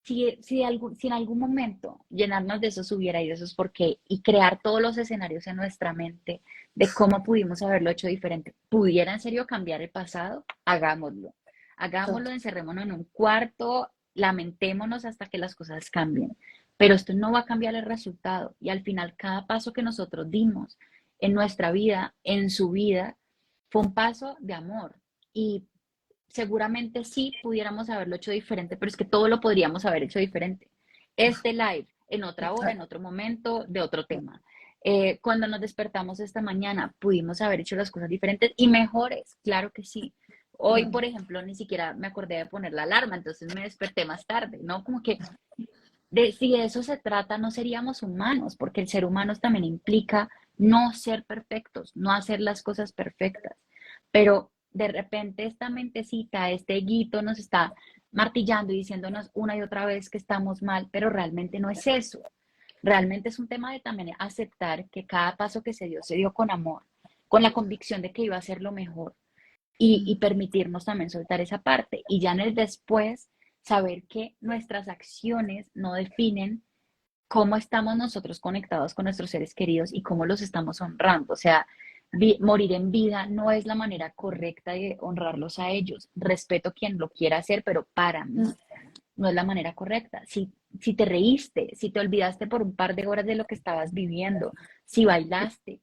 si en algún momento llenarnos de esos hubiera y de esos por qué y crear todos los escenarios en nuestra mente de cómo pudimos haberlo hecho diferente, pudiera en serio cambiar el pasado, hagámoslo. Hagámoslo, encerrémonos en un cuarto, lamentémonos hasta que las cosas cambien. Pero esto no va a cambiar el resultado y al final cada paso que nosotros dimos en nuestra vida, en su vida, fue un paso de amor. Y seguramente sí pudiéramos haberlo hecho diferente, pero es que todo lo podríamos haber hecho diferente. Este live, en otra hora, en otro momento, de otro tema. Cuando nos despertamos esta mañana, pudimos haber hecho las cosas diferentes y mejores, claro que sí. Hoy, por ejemplo, ni siquiera me acordé de poner la alarma, entonces me desperté más tarde, ¿no? Como que si de eso se trata, no seríamos humanos, porque el ser humano también implica no ser perfectos, no hacer las cosas perfectas. Pero de repente esta mentecita, este guito nos está martillando y diciéndonos una y otra vez que estamos mal, pero realmente no es eso. Realmente es un tema de también aceptar que cada paso que se dio con amor, con la convicción de que iba a ser lo mejor y permitirnos también soltar esa parte. Y ya en el después, saber que nuestras acciones no definen cómo estamos nosotros conectados con nuestros seres queridos y cómo los estamos honrando. O sea, morir en vida no es la manera correcta de honrarlos a ellos. Respeto quien lo quiera hacer, pero para mí no es la manera correcta. Si te reíste, si te olvidaste por un par de horas de lo que estabas viviendo, si bailaste,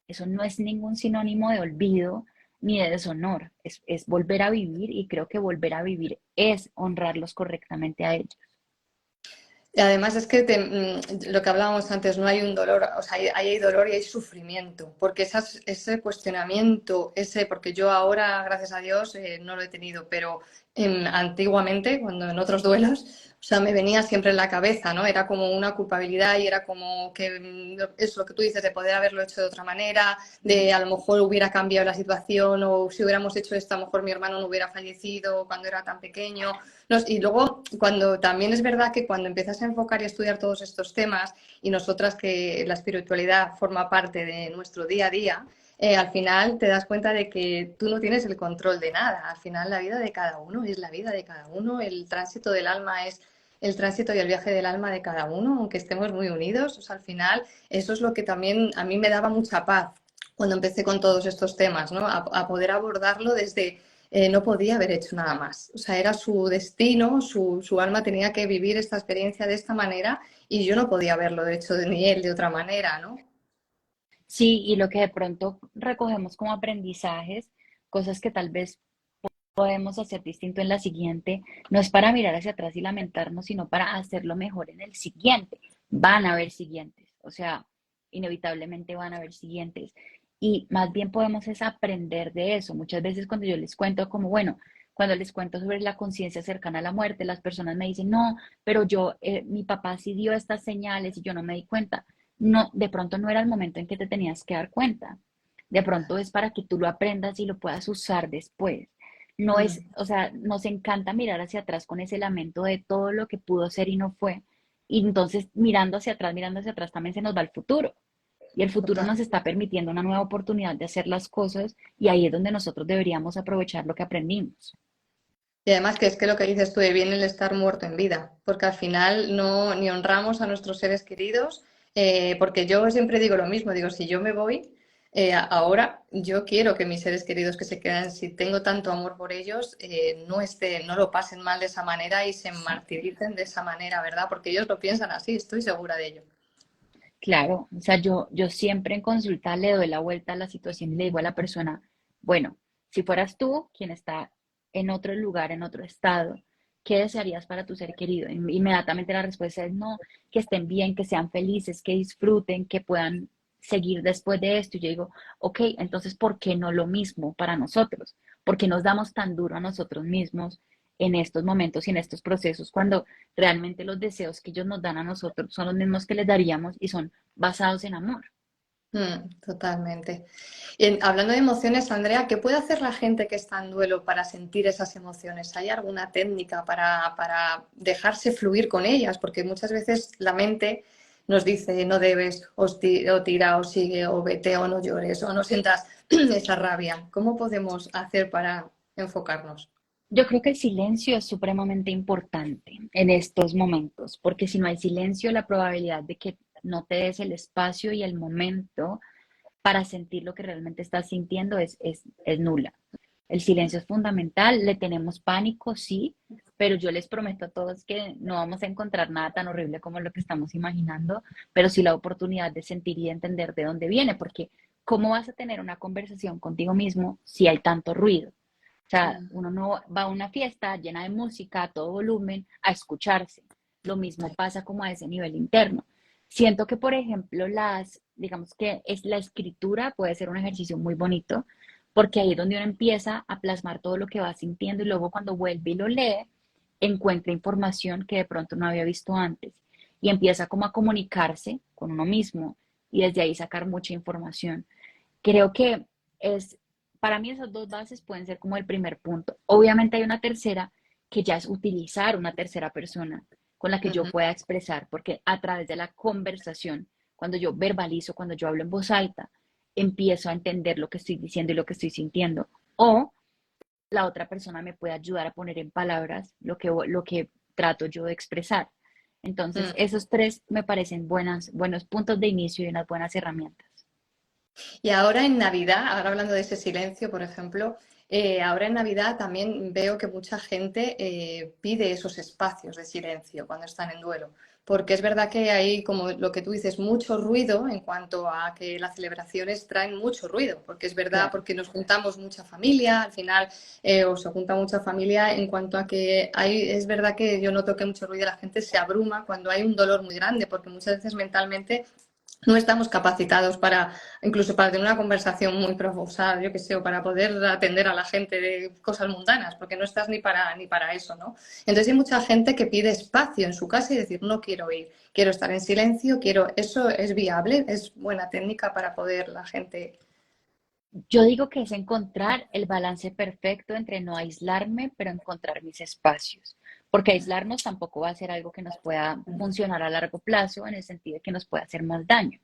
eso no es ningún sinónimo de olvido ni de deshonor. Es volver a vivir y creo que volver a vivir es honrarlos correctamente a ellos. Y además es que lo que hablábamos antes, no hay un dolor, o sea, hay dolor y hay sufrimiento, porque ese cuestionamiento, porque yo ahora, gracias a Dios, no lo he tenido, pero antiguamente, cuando en otros duelos, O sea, me venía siempre en la cabeza, ¿no? Era como una culpabilidad y era como que es lo que tú dices, de poder haberlo hecho de otra manera, de a lo mejor hubiera cambiado la situación o si hubiéramos hecho esto, a lo mejor mi hermano no hubiera fallecido cuando era tan pequeño. Y luego, cuando también es verdad que cuando empiezas a enfocar y a estudiar todos estos temas y nosotras que la espiritualidad forma parte de nuestro día a día, al final te das cuenta de que tú no tienes el control de nada. Al final la vida de cada uno es la vida de cada uno, el tránsito del alma es el tránsito y el viaje del alma de cada uno, aunque estemos muy unidos. O sea, al final eso es lo que también a mí me daba mucha paz cuando empecé con todos estos temas, ¿no? A poder abordarlo desde no podía haber hecho nada más. O sea, era su destino, su alma tenía que vivir esta experiencia de esta manera y yo no podía haberlo hecho ni él de otra manera, ¿no? Sí, y lo que de pronto recogemos como aprendizajes, cosas que tal vez podemos hacer distinto en la siguiente, no es para mirar hacia atrás y lamentarnos, sino para hacerlo mejor en el siguiente. Van a haber siguientes, o sea, inevitablemente van a haber siguientes. Y más bien podemos es aprender de eso. Muchas veces cuando yo les cuento como, bueno, cuando les cuento sobre la conciencia cercana a la muerte, las personas me dicen, no, pero yo, mi papá sí dio estas señales y yo no me di cuenta. No, de pronto no era el momento en que te tenías que dar cuenta. De pronto es para que tú lo aprendas y lo puedas usar después. No es, Mm. o sea, nos encanta mirar hacia atrás con ese lamento de todo lo que pudo ser y no fue. Y entonces mirando hacia atrás también se nos va el futuro. Y el futuro Total. nos está permitiendo una nueva oportunidad de hacer las cosas y ahí es donde nosotros deberíamos aprovechar lo que aprendimos. Y además que es que lo que dices tú, de bien el estar muerto en vida, porque al final no ni honramos a nuestros seres queridos, porque yo siempre digo lo mismo, digo, si yo me voy, ahora yo quiero que mis seres queridos que se quedan, si tengo tanto amor por ellos, no lo pasen mal de esa manera y se Sí. martiricen de esa manera, ¿verdad? Porque ellos lo piensan así, estoy segura de ello. Claro, o sea, yo siempre en consulta le doy la vuelta a la situación y le digo a la persona, bueno, si fueras tú quien está en otro lugar, en otro estado, ¿qué desearías para tu ser querido? Inmediatamente la respuesta es no, que estén bien, que sean felices, que disfruten, que puedan seguir después de esto. Y yo digo, ok, entonces, ¿por qué no lo mismo para nosotros? ¿Por qué nos damos tan duro a nosotros mismos en estos momentos y en estos procesos cuando realmente los deseos que ellos nos dan a nosotros son los mismos que les daríamos y son basados en amor? Totalmente. Hablando de emociones, Andrea, ¿qué puede hacer la gente que está en duelo para sentir esas emociones? ¿Hay alguna técnica para dejarse fluir con ellas? Porque muchas veces la mente nos dice no debes, o tira, o sigue, o vete, o no llores, o no sientas esa rabia. ¿Cómo podemos hacer para enfocarnos? Yo creo que el silencio es supremamente importante en estos momentos, porque si no hay silencio, la probabilidad de que no te des el espacio y el momento para sentir lo que realmente estás sintiendo es nula. El silencio es fundamental, le tenemos pánico, sí, pero yo les prometo a todos que no vamos a encontrar nada tan horrible como lo que estamos imaginando, pero sí la oportunidad de sentir y de entender de dónde viene, porque ¿cómo vas a tener una conversación contigo mismo si hay tanto ruido? O sea, Mm, uno no va a una fiesta llena de música a todo volumen a escucharse. Lo mismo pasa como a ese nivel interno. Siento que, por ejemplo, digamos que es la escritura puede ser un ejercicio muy bonito, porque ahí es donde uno empieza a plasmar todo lo que va sintiendo y luego cuando vuelve y lo lee, encuentra información que de pronto no había visto antes y empieza como a comunicarse con uno mismo y desde ahí sacar mucha información. Creo que es, para mí esas dos bases pueden ser como el primer punto. Obviamente hay una tercera que ya es utilizar una tercera persona con la que yo ujú. pueda expresar, porque a través de la conversación, cuando yo verbalizo, cuando yo hablo en voz alta, empiezo a entender lo que estoy diciendo y lo que estoy sintiendo. O la otra persona me puede ayudar a poner en palabras lo que trato yo de expresar. Entonces, Mm. esos tres me parecen buenos puntos de inicio y unas buenas herramientas. Y ahora en Navidad, ahora hablando de ese silencio, por ejemplo, ahora en Navidad también veo que mucha gente pide esos espacios de silencio cuando están en duelo, porque es verdad que hay, como lo que tú dices, mucho ruido en cuanto a que las celebraciones traen mucho ruido, porque es verdad, Claro. porque nos juntamos mucha familia, al final o se junta mucha familia en cuanto a que hay, es verdad que yo noto que mucho ruido, la gente se abruma cuando hay un dolor muy grande, porque muchas veces mentalmente no estamos capacitados para, incluso para tener una conversación muy profunda, yo qué sé, o para poder atender a la gente de cosas mundanas, porque no estás ni para eso, ¿no? Entonces hay mucha gente que pide espacio en su casa y decir, no quiero ir, quiero estar en silencio, quiero, ¿eso es viable? ¿Es buena técnica para poder la gente? Yo digo que es encontrar el balance perfecto entre no aislarme, pero encontrar mis espacios. Porque aislarnos tampoco va a ser algo que nos pueda funcionar a largo plazo, en el sentido de que nos pueda hacer más daño.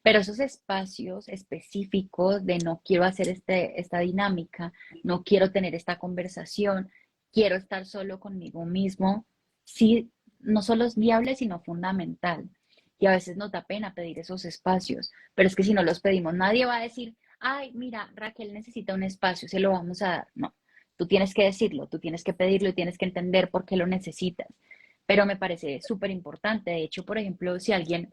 Pero esos espacios específicos de no quiero hacer esta dinámica, no quiero tener esta conversación, quiero estar solo conmigo mismo, sí, no solo es viable, sino fundamental. Y a veces nos da pena pedir esos espacios, pero es que si no los pedimos, nadie va a decir, ay, mira, Raquel necesita un espacio, se lo vamos a dar. No, tú tienes que decirlo, tú tienes que pedirlo y tienes que entender por qué lo necesitas. Pero me parece súper importante. De hecho, por ejemplo, si alguien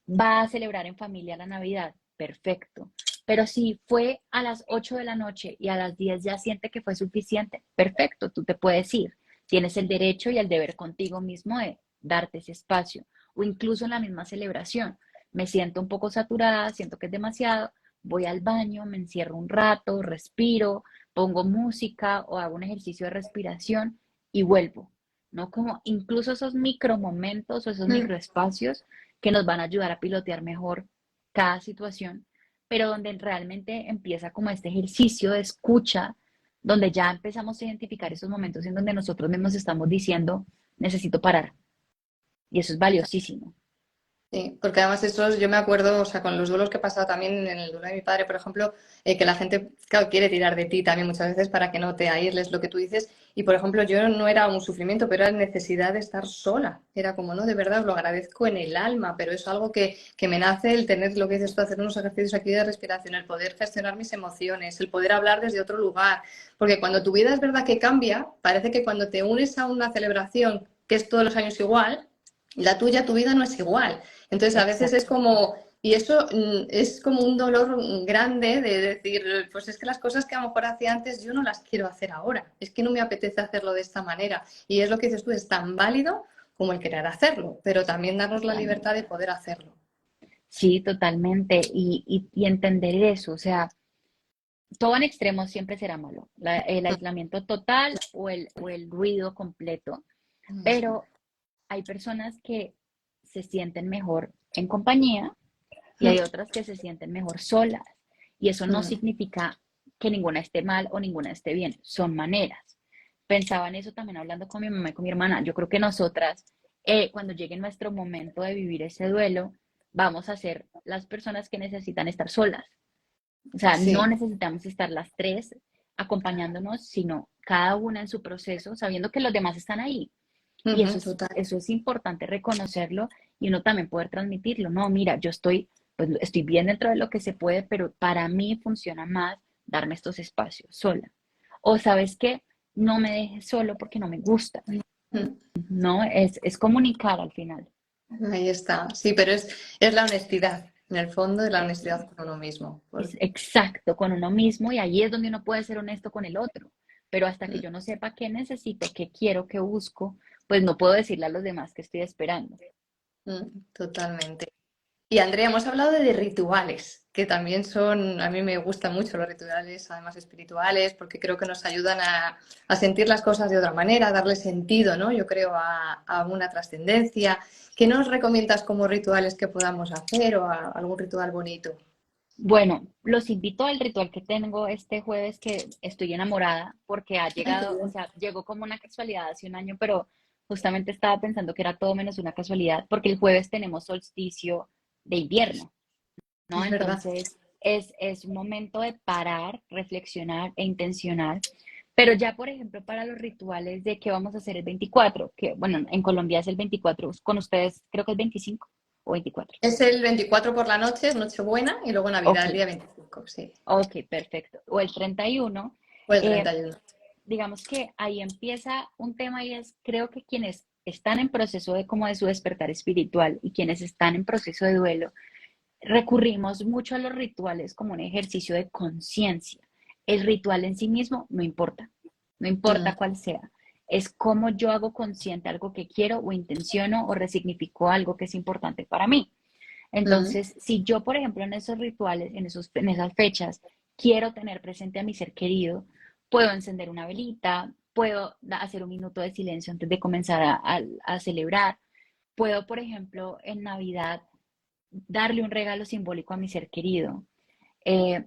va a celebrar en familia la Navidad, perfecto. Pero si fue a las 8 de la noche y a las 10 ya siente que fue suficiente, perfecto, tú te puedes ir. Tienes el derecho y el deber contigo mismo de darte ese espacio. O incluso en la misma celebración. Me siento un poco saturada, siento que es demasiado, voy al baño, me encierro un rato, respiro, pongo música o hago un ejercicio de respiración y vuelvo. ¿No? Como incluso esos micromomentos o esos microespacios que nos van a ayudar a pilotear mejor cada situación, pero donde realmente empieza como este ejercicio de escucha, donde ya empezamos a identificar esos momentos en donde nosotros mismos estamos diciendo, necesito parar. Y eso es valiosísimo. Sí, porque además eso yo me acuerdo, o sea, con los duelos que he pasado también en el duelo de mi padre, por ejemplo, que la gente, claro, quiere tirar de ti también muchas veces para que no te aísles lo que tú dices. Y por ejemplo, yo no era un sufrimiento, pero era necesidad de estar sola. Era como, no, de verdad, os lo agradezco en el alma, pero es algo que me nace el tener lo que dices tú, hacer unos ejercicios aquí de respiración, el poder gestionar mis emociones, el poder hablar desde otro lugar. Porque cuando tu vida es verdad que cambia, parece que cuando te unes a una celebración que es todos los años igual, la tuya, tu vida no es igual. Entonces, a veces es Exacto. como, y eso es como un dolor grande de decir, pues es que las cosas que a lo mejor hacía antes yo no las quiero hacer ahora, es que no me apetece hacerlo de esta manera. Y es lo que dices tú, es tan válido como el querer hacerlo, pero también darnos la libertad Totalmente. de poder hacerlo. Sí, totalmente. Y entender eso, o sea, todo en extremo siempre será malo. El aislamiento total o el ruido completo. Pero hay personas que se sienten mejor en compañía y hay otras que se sienten mejor solas. Y eso no significa que ninguna esté mal o ninguna esté bien, son maneras. Pensaba en eso también hablando con mi mamá y con mi hermana. Yo creo que nosotras, cuando llegue nuestro momento de vivir ese duelo, vamos a ser las personas que necesitan estar solas. O sea, no Sí, necesitamos estar las tres acompañándonos, sino cada una en su proceso, sabiendo que los demás están ahí. Y total. eso es importante reconocerlo y uno también poder transmitirlo. No, mira, yo estoy, pues estoy bien dentro de lo que se puede, pero para mí funciona más darme estos espacios sola. O sabes qué, no me dejes solo porque no me gusta, ¿no? Es comunicar al final. Ahí está. Sí, pero es la honestidad. En el fondo es la honestidad con uno mismo. Es exacto con uno mismo y ahí es donde uno puede ser honesto con el otro. Pero hasta que Mm, yo no sepa qué necesito, qué quiero, qué busco, pues no puedo decirle a los demás que estoy esperando. totalmente. Y Andrea, hemos hablado de rituales, que también son, a mí me gustan mucho los rituales, además espirituales, porque creo que nos ayudan a sentir las cosas de otra manera, a darle sentido, ¿no? Yo creo a una trascendencia. ¿Qué nos recomiendas como rituales que podamos hacer o algún ritual bonito? Bueno, los invito al ritual que tengo este jueves que estoy enamorada porque ha Ay, qué llegado, o bien. sea, llegó como una casualidad hace un año, pero justamente estaba pensando que era todo menos una casualidad porque el jueves tenemos solsticio de invierno, ¿no? Es verdad. Entonces es un momento de parar, reflexionar e intencionar. Pero ya, por ejemplo, para los rituales de qué vamos a hacer el 24, que bueno, en Colombia es el 24, con ustedes creo que es 25 o 24. Es el 24 por la noche, es Nochebuena, y luego Ok, Navidad el día 25, sí. ok, perfecto. O el 31. O el eh, 31. digamos que ahí empieza un tema y es, creo que quienes están en proceso de como de su despertar espiritual y quienes están en proceso de duelo, recurrimos mucho a los rituales como un ejercicio de conciencia. El ritual en sí mismo no importa, no importa Mm, cuál sea. Es cómo yo hago consciente algo que quiero o intenciono o resignifico algo que es importante para mí. Mm. Entonces, si yo, por ejemplo, en esos rituales, en esas fechas, quiero tener presente a mi ser querido, puedo encender una velita, puedo hacer un minuto de silencio antes de comenzar a celebrar. Puedo, por ejemplo, en Navidad darle un regalo simbólico a mi ser querido,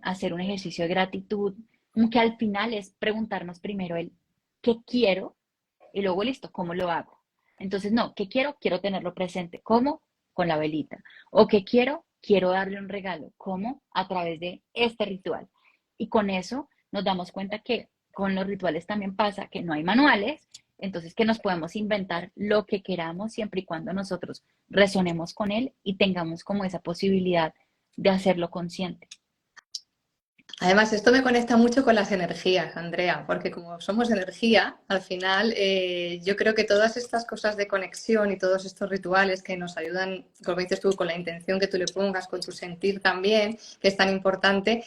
hacer un ejercicio de gratitud, como que al final es preguntarnos primero el qué quiero y luego listo, ¿cómo lo hago? Entonces, no, ¿qué quiero? Quiero tenerlo presente. ¿Cómo? Con la velita. ¿O qué quiero? Quiero darle un regalo. ¿Cómo? A través de este ritual. Y con eso nos damos cuenta que con los rituales también pasa que no hay manuales, entonces que nos podemos inventar lo que queramos siempre y cuando nosotros resonemos con él y tengamos como esa posibilidad de hacerlo consciente. Además, esto me conecta mucho con las energías, Andrea, porque como somos energía, al final yo creo que todas estas cosas de conexión y todos estos rituales que nos ayudan, como dices tú, con la intención que tú le pongas, con tu sentir también, que es tan importante,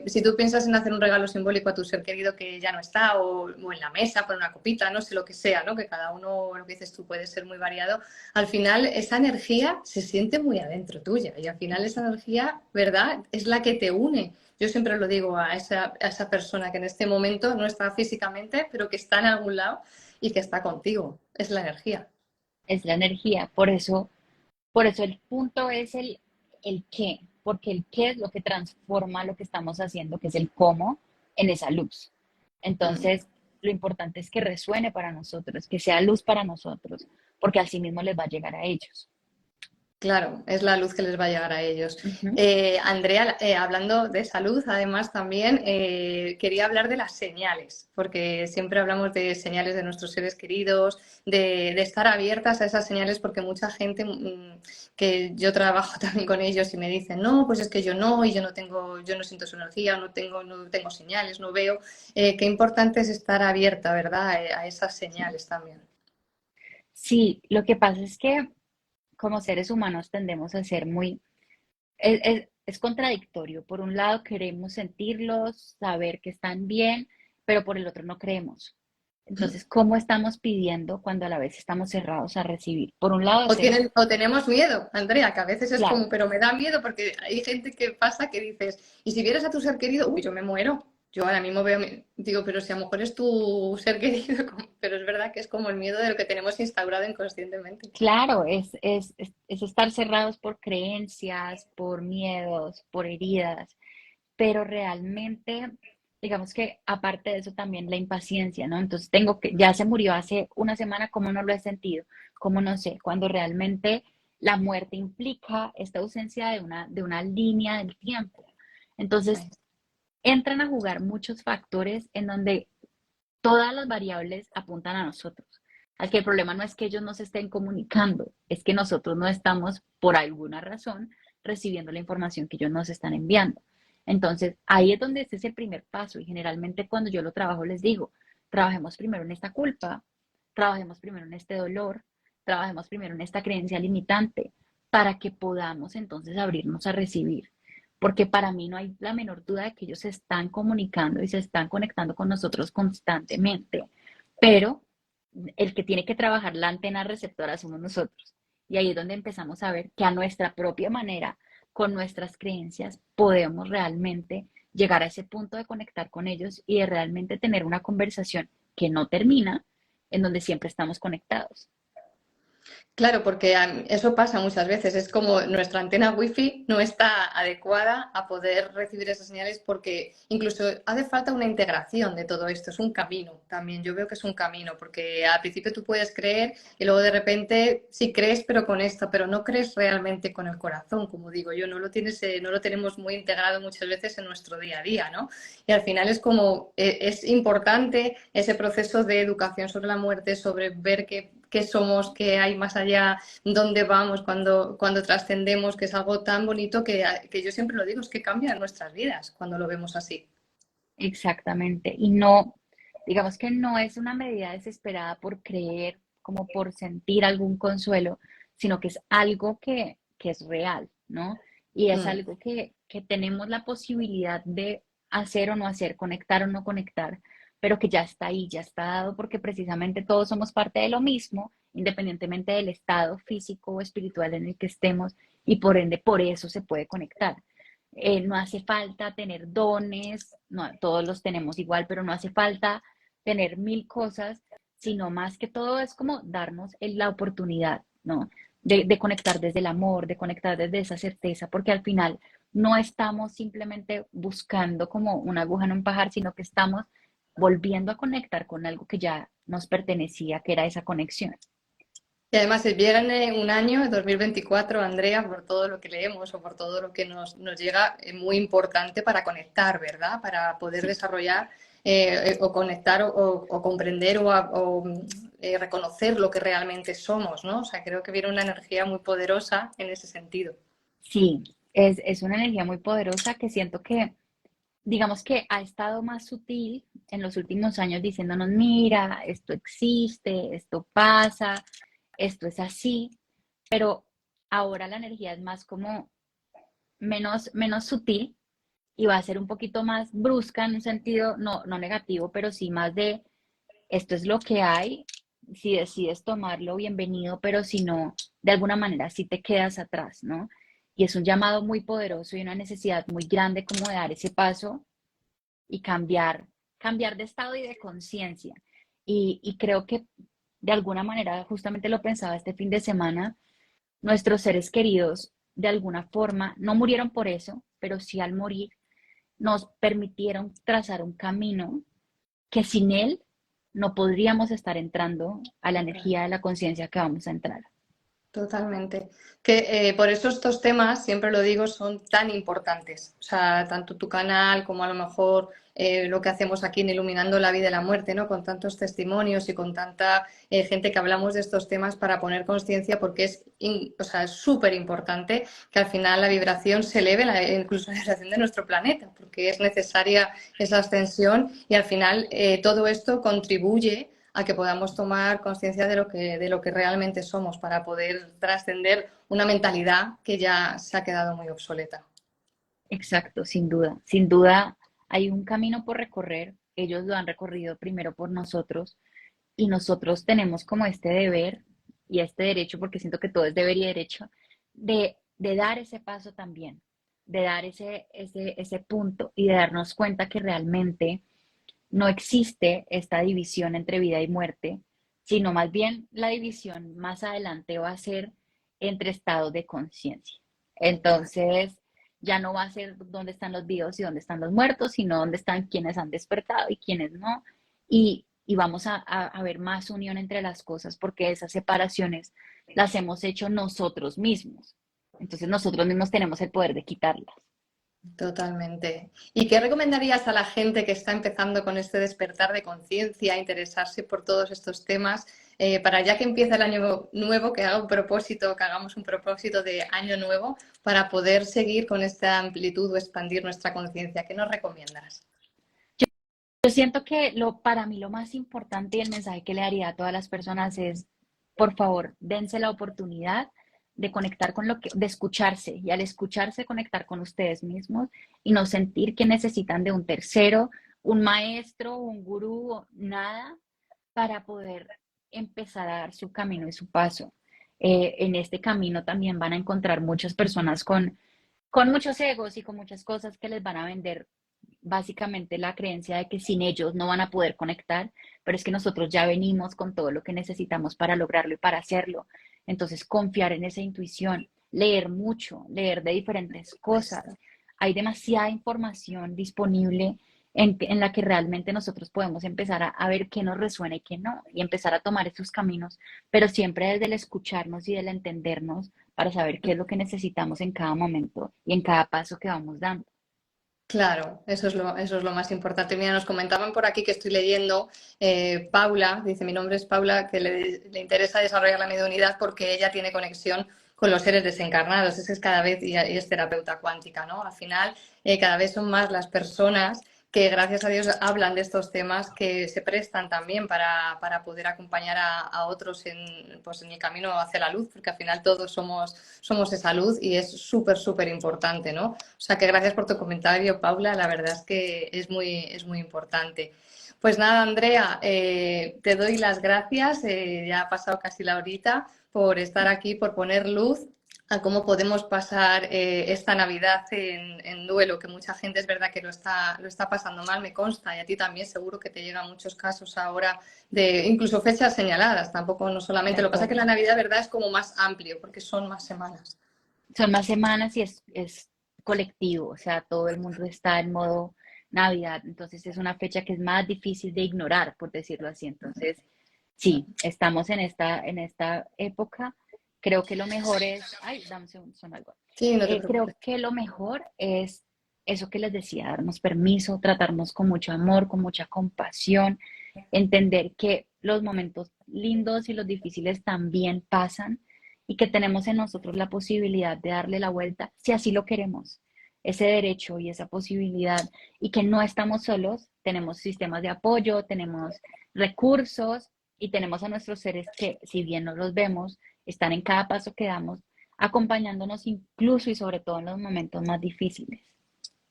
si tú piensas en hacer un regalo simbólico a tu ser querido que ya no está, o en la mesa, por una copita, no sé lo que sea, ¿no? Que cada uno, lo que dices tú, puede ser muy variado, al final esa energía se siente muy adentro tuya y al final esa energía, ¿verdad? Es la que te une. Yo siempre lo digo a esa persona que en este momento no está físicamente, pero que está en algún lado y que está contigo. Es la energía. Es la energía. Por eso el punto es el qué, porque el qué es lo que transforma lo que estamos haciendo, que es el cómo, en esa luz. Mm. Entonces, lo importante es que resuene para nosotros, que sea luz para nosotros, porque así mismo les va a llegar a ellos. Claro, es la luz que les va a llegar a ellos. Ujú. Andrea, hablando de salud, además también quería hablar de las señales, porque siempre hablamos de señales de nuestros seres queridos, de estar abiertas a esas señales, porque mucha gente que yo trabajo también con ellos y me dicen, no, pues es que yo no, y yo no tengo, yo no siento su energía, no tengo señales, no veo. Qué importante es estar abierta, ¿verdad? A esas Sí. señales también. Sí, lo que pasa es que como seres humanos tendemos a ser muy, es contradictorio. Por un lado queremos sentirlos, saber que están bien, pero por el otro no creemos. Entonces, ¿cómo estamos pidiendo cuando a la vez estamos cerrados a recibir? Por un lado, hacemos, O tenemos miedo, Andrea, que a veces es claro, como, pero me da miedo porque hay gente que pasa que dices, y si vieras a tu ser querido, uy, yo me muero. Yo ahora mismo veo, digo, pero si a lo mejor es tu ser querido, pero es verdad que es como el miedo de lo que tenemos instaurado inconscientemente. claro, es estar cerrados por creencias, por miedos, por heridas, pero realmente, digamos que aparte de eso también la impaciencia, ¿no? Entonces tengo que, ya se murió hace una semana, ¿cómo no lo he sentido? ¿Cómo no sé? Cuando realmente la muerte implica esta ausencia de una línea del tiempo. Entonces Ay, entran a jugar muchos factores en donde todas las variables apuntan a nosotros. Al que el problema no es que ellos nos estén comunicando, es que nosotros no estamos, por alguna razón, recibiendo la información que ellos nos están enviando. Entonces, ahí es donde este es el primer paso y generalmente cuando yo lo trabajo les digo, trabajemos primero en esta culpa, trabajemos primero en este dolor, trabajemos primero en esta creencia limitante para que podamos entonces abrirnos a recibir. Porque para mí no hay la menor duda de que ellos se están comunicando y se están conectando con nosotros constantemente, pero el que tiene que trabajar la antena receptora somos nosotros. Y ahí es donde empezamos a ver que a nuestra propia manera, con nuestras creencias, podemos realmente llegar a ese punto de conectar con ellos y de realmente tener una conversación que no termina, en donde siempre estamos conectados. claro, porque eso pasa muchas veces. Es como nuestra antena wifi no está adecuada a poder recibir esas señales porque incluso hace falta una integración de todo esto. Es un camino también. Yo veo que es un camino porque al principio tú puedes creer y luego de repente sí crees, pero con esto, pero no crees realmente con el corazón, como digo yo. No lo tenemos muy integrado muchas veces en nuestro día a día, ¿no? Y al final es como, es importante ese proceso de educación sobre la muerte, sobre ver qué somos, qué hay más allá, dónde vamos cuando trascendemos, que es algo tan bonito que yo siempre lo digo, es que cambia nuestras vidas cuando lo vemos así. Exactamente. Y no, digamos que no es una medida desesperada por creer, como por sentir algún consuelo, sino que es algo que es real, ¿no? Y es Mm. algo que tenemos la posibilidad de hacer o no hacer, conectar o no conectar, pero que ya está ahí, ya está dado, porque precisamente todos somos parte de lo mismo, independientemente del estado físico o espiritual en el que estemos, y por ende por eso se puede conectar. No hace falta tener dones, no, todos los tenemos igual, pero no hace falta tener mil cosas, sino más que todo es como darnos la oportunidad, ¿no? De conectar desde el amor, de conectar desde esa certeza, porque al final no estamos simplemente buscando como una aguja en un pajar, sino que estamos volviendo a conectar con algo que ya nos pertenecía, que era esa conexión. Y además, viene un año, 2024, Andrea, por todo lo que leemos o por todo lo que nos llega, es muy importante para conectar, ¿verdad? Para poder Sí, desarrollar o conectar o comprender o reconocer lo que realmente somos, ¿no? O sea, creo que viene una energía muy poderosa en ese sentido. sí, es una energía muy poderosa que siento que digamos que ha estado más sutil en los últimos años diciéndonos, mira, esto existe, esto pasa, esto es así, pero ahora la energía es más como menos sutil y va a ser un poquito más brusca en un sentido no negativo, pero sí más de esto es lo que hay, si decides tomarlo, bienvenido, pero si no, de alguna manera sí te quedas atrás, ¿no? Y es un llamado muy poderoso y una necesidad muy grande como de dar ese paso y cambiar de estado y de conciencia. Y creo que de alguna manera, justamente lo pensaba este fin de semana, nuestros seres queridos de alguna forma no murieron por eso, pero sí al morir nos permitieron trazar un camino que sin él no podríamos estar entrando a la energía de la conciencia que vamos a entrar. Totalmente. Que por eso estos temas, siempre lo digo, son tan importantes. O sea, tanto tu canal como a lo mejor lo que hacemos aquí en Iluminando la Vida y la Muerte, ¿no? Con tantos testimonios y con tanta gente que hablamos de estos temas para poner conciencia, porque o sea, es súper importante que al final la vibración se eleve, incluso la vibración de nuestro planeta, porque es necesaria esa ascensión y al final todo esto contribuye a que podamos tomar conciencia de lo que realmente somos para poder trascender una mentalidad que ya se ha quedado muy obsoleta. Exacto, sin duda. Sin duda hay un camino por recorrer. Ellos lo han recorrido primero por nosotros y nosotros tenemos como este deber y este derecho, porque siento que todo es deber y derecho, de dar ese paso también, de dar ese punto y de darnos cuenta que realmente no existe esta división entre vida y muerte, sino más bien la división más adelante va a ser entre estados de conciencia. Entonces, ya no va a ser dónde están los vivos y dónde están los muertos, sino dónde están quienes han despertado y quienes no. Y vamos a ver más unión entre las cosas porque esas separaciones las hemos hecho nosotros mismos. Entonces, nosotros mismos tenemos el poder de quitarlas. Totalmente. ¿Y qué recomendarías a la gente que está empezando con este despertar de conciencia, interesarse por todos estos temas, para ya que empieza el año nuevo, que haga un propósito, que hagamos un propósito de año nuevo para poder seguir con esta amplitud o expandir nuestra conciencia? ¿Qué nos recomiendas? Yo siento que para mí lo más importante y el mensaje que le daría a todas las personas es, por favor, dense la oportunidad de conectar con de escucharse y al escucharse conectar con ustedes mismos y no sentir que necesitan de un tercero, un maestro, un gurú, nada para poder empezar a dar su camino y su paso. En este camino también van a encontrar muchas personas con muchos egos y con muchas cosas que les van a vender básicamente la creencia de que sin ellos no van a poder conectar, pero es que nosotros ya venimos con todo lo que necesitamos para lograrlo y para hacerlo. Entonces, confiar en esa intuición, leer mucho, leer de diferentes cosas. Hay demasiada información disponible en la que realmente nosotros podemos empezar a ver qué nos resuena y qué no, y empezar a tomar esos caminos, pero siempre desde el escucharnos y del entendernos para saber qué es lo que necesitamos en cada momento y en cada paso que vamos dando. Claro, eso es lo más importante. Mira, nos comentaban por aquí que estoy leyendo, Paula, dice, mi nombre es Paula, que le interesa desarrollar la mediunidad porque ella tiene conexión con los seres desencarnados. Es cada vez, y es terapeuta cuántica, ¿no? Al final, cada vez son más las personas que, gracias a Dios, hablan de estos temas que se prestan también para poder acompañar a otros pues, en el camino hacia la luz, porque al final todos somos esa luz y es súper, súper importante, ¿no? O sea que gracias por tu comentario, Paula. La verdad es que es muy importante. Pues nada, Andrea, te doy las gracias. Ya ha pasado casi la horita por estar aquí, por poner luz a cómo podemos pasar esta Navidad en duelo, que mucha gente es verdad que lo está pasando mal, me consta, y a ti también seguro que te llegan muchos casos ahora de incluso fechas señaladas, tampoco no De solamente, lo que pasa es que la acuerdo. Navidad, verdad, es como más amplio, porque son más semanas. Son más semanas y es colectivo, o sea, todo el mundo está en modo Navidad, entonces es una fecha que es más difícil de ignorar, por decirlo así. Entonces, sí, estamos en esta época. Creo que lo mejor es, ay, dame un segundo, son algo. Sí, no te Creo preocupes. que lo mejor es eso que les decía, darnos permiso, tratarnos con mucho amor, con mucha compasión, entender que los momentos lindos y los difíciles también pasan y que tenemos en nosotros la posibilidad de darle la vuelta si así lo queremos, ese derecho y esa posibilidad, y que no estamos solos, tenemos sistemas de apoyo, tenemos recursos y tenemos a nuestros seres que, si bien no los vemos, están en cada paso que damos, acompañándonos incluso y sobre todo en los momentos más difíciles.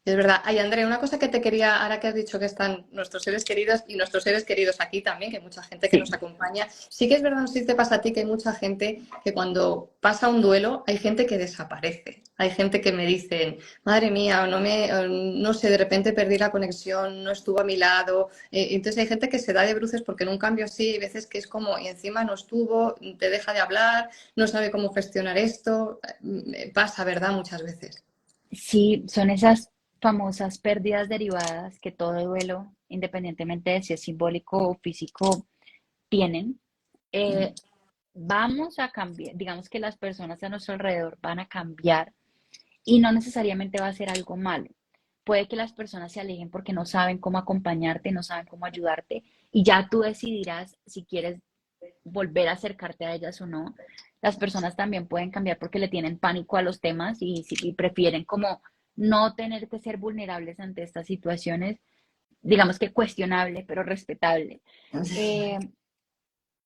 Es verdad. Ay, Andrea, una cosa que te quería, ahora que has dicho que están nuestros seres queridos y nuestros seres queridos aquí también, que hay mucha gente que nos Sí, acompaña, sí que es verdad, no sé si te pasa a ti, que hay mucha gente que cuando pasa un duelo, hay gente que desaparece. Hay gente que me dicen, madre mía, no sé, de repente perdí la conexión, no estuvo a mi lado. Entonces hay gente que se da de bruces porque en un cambio así, hay veces que es como, y encima no estuvo, te deja de hablar, no sabe cómo gestionar esto. Pasa, ¿verdad? Muchas veces. sí, son esas famosas pérdidas derivadas que todo duelo, independientemente de si es simbólico o físico, tienen. Eh, Vamos a cambiar, digamos que las personas a nuestro alrededor van a cambiar y no necesariamente va a ser algo malo. Puede que las personas se alejen porque no saben cómo acompañarte, no saben cómo ayudarte, y ya tú decidirás si quieres volver a acercarte a ellas o no. Las personas también pueden cambiar porque le tienen pánico a los temas y prefieren como no tener que ser vulnerables ante estas situaciones, digamos que cuestionable, pero respetable. Eh,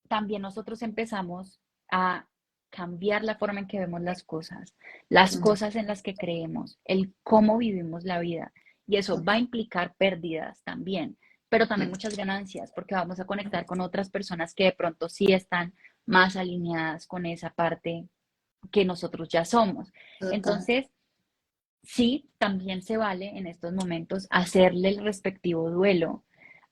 También nosotros empezamos a cambiar la forma en que vemos las cosas en las que creemos, el cómo vivimos la vida. Y eso va a implicar pérdidas también, pero también muchas ganancias, porque vamos a conectar con otras personas que de pronto sí están más alineadas con esa parte que nosotros ya somos. Total. Entonces, sí, también se vale en estos momentos hacerle el respectivo duelo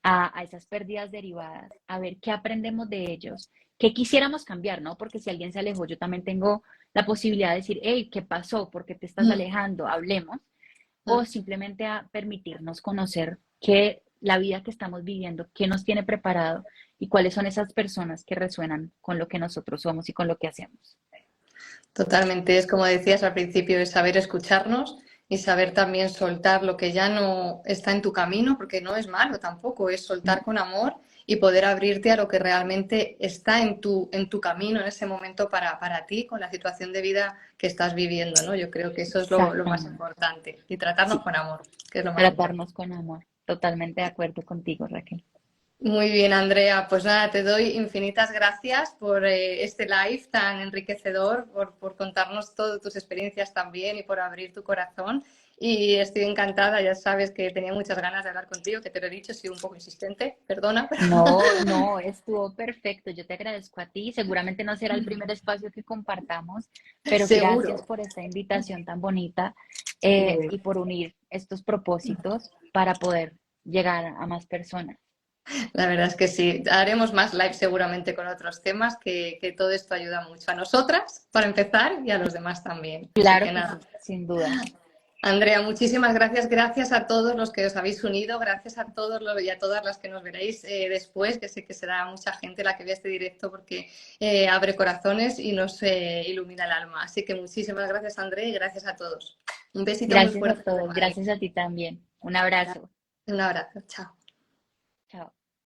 a esas pérdidas derivadas, a ver qué aprendemos de ellos, qué quisiéramos cambiar, ¿no? Porque si alguien se alejó, yo también tengo la posibilidad de decir, hey, ¿qué pasó? ¿Por qué te estás alejando? Hablemos. O simplemente a permitirnos conocer qué la vida que estamos viviendo, qué nos tiene preparado y cuáles son esas personas que resuenan con lo que nosotros somos y con lo que hacemos. Totalmente, es como decías al principio, es saber escucharnos y saber también soltar lo que ya no está en tu camino, porque no es malo tampoco, es soltar con amor y poder abrirte a lo que realmente está en tu camino en ese momento para ti, con la situación de vida que estás viviendo, ¿no? Yo creo que eso es lo más Exactamente. importante y tratarnos Sí, con amor, que es lo más importante. tratarnos con amor. Totalmente de acuerdo contigo, Raquel. Muy bien, Andrea. Pues nada, te doy infinitas gracias por este live tan enriquecedor, por contarnos todas tus experiencias también y por abrir tu corazón. Y estoy encantada, ya sabes que tenía muchas ganas de hablar contigo, que te lo he dicho, he sido un poco insistente, perdona, pero No, no, estuvo perfecto. Yo te agradezco a ti. Seguramente no será el primer espacio que compartamos, pero gracias seguro. por esta invitación tan bonita Muy bien. y por unir estos propósitos para poder llegar a más personas. La verdad es que sí, haremos más live seguramente con otros temas, que todo esto ayuda mucho a nosotras, para empezar, y a los demás también. Así Claro que que nada. sí, sin duda. Andrea, muchísimas gracias. Gracias a todos los que os habéis unido. Gracias a todos y a todas las que nos veréis después, que sé que será mucha gente la que vea este directo porque abre corazones y nos ilumina el alma. Así que muchísimas gracias, Andrea, y gracias a todos. Un besito muy Gracias a fuerte desde todos. Madrid. Gracias a ti también. Un abrazo. Un abrazo. Chao. Chao.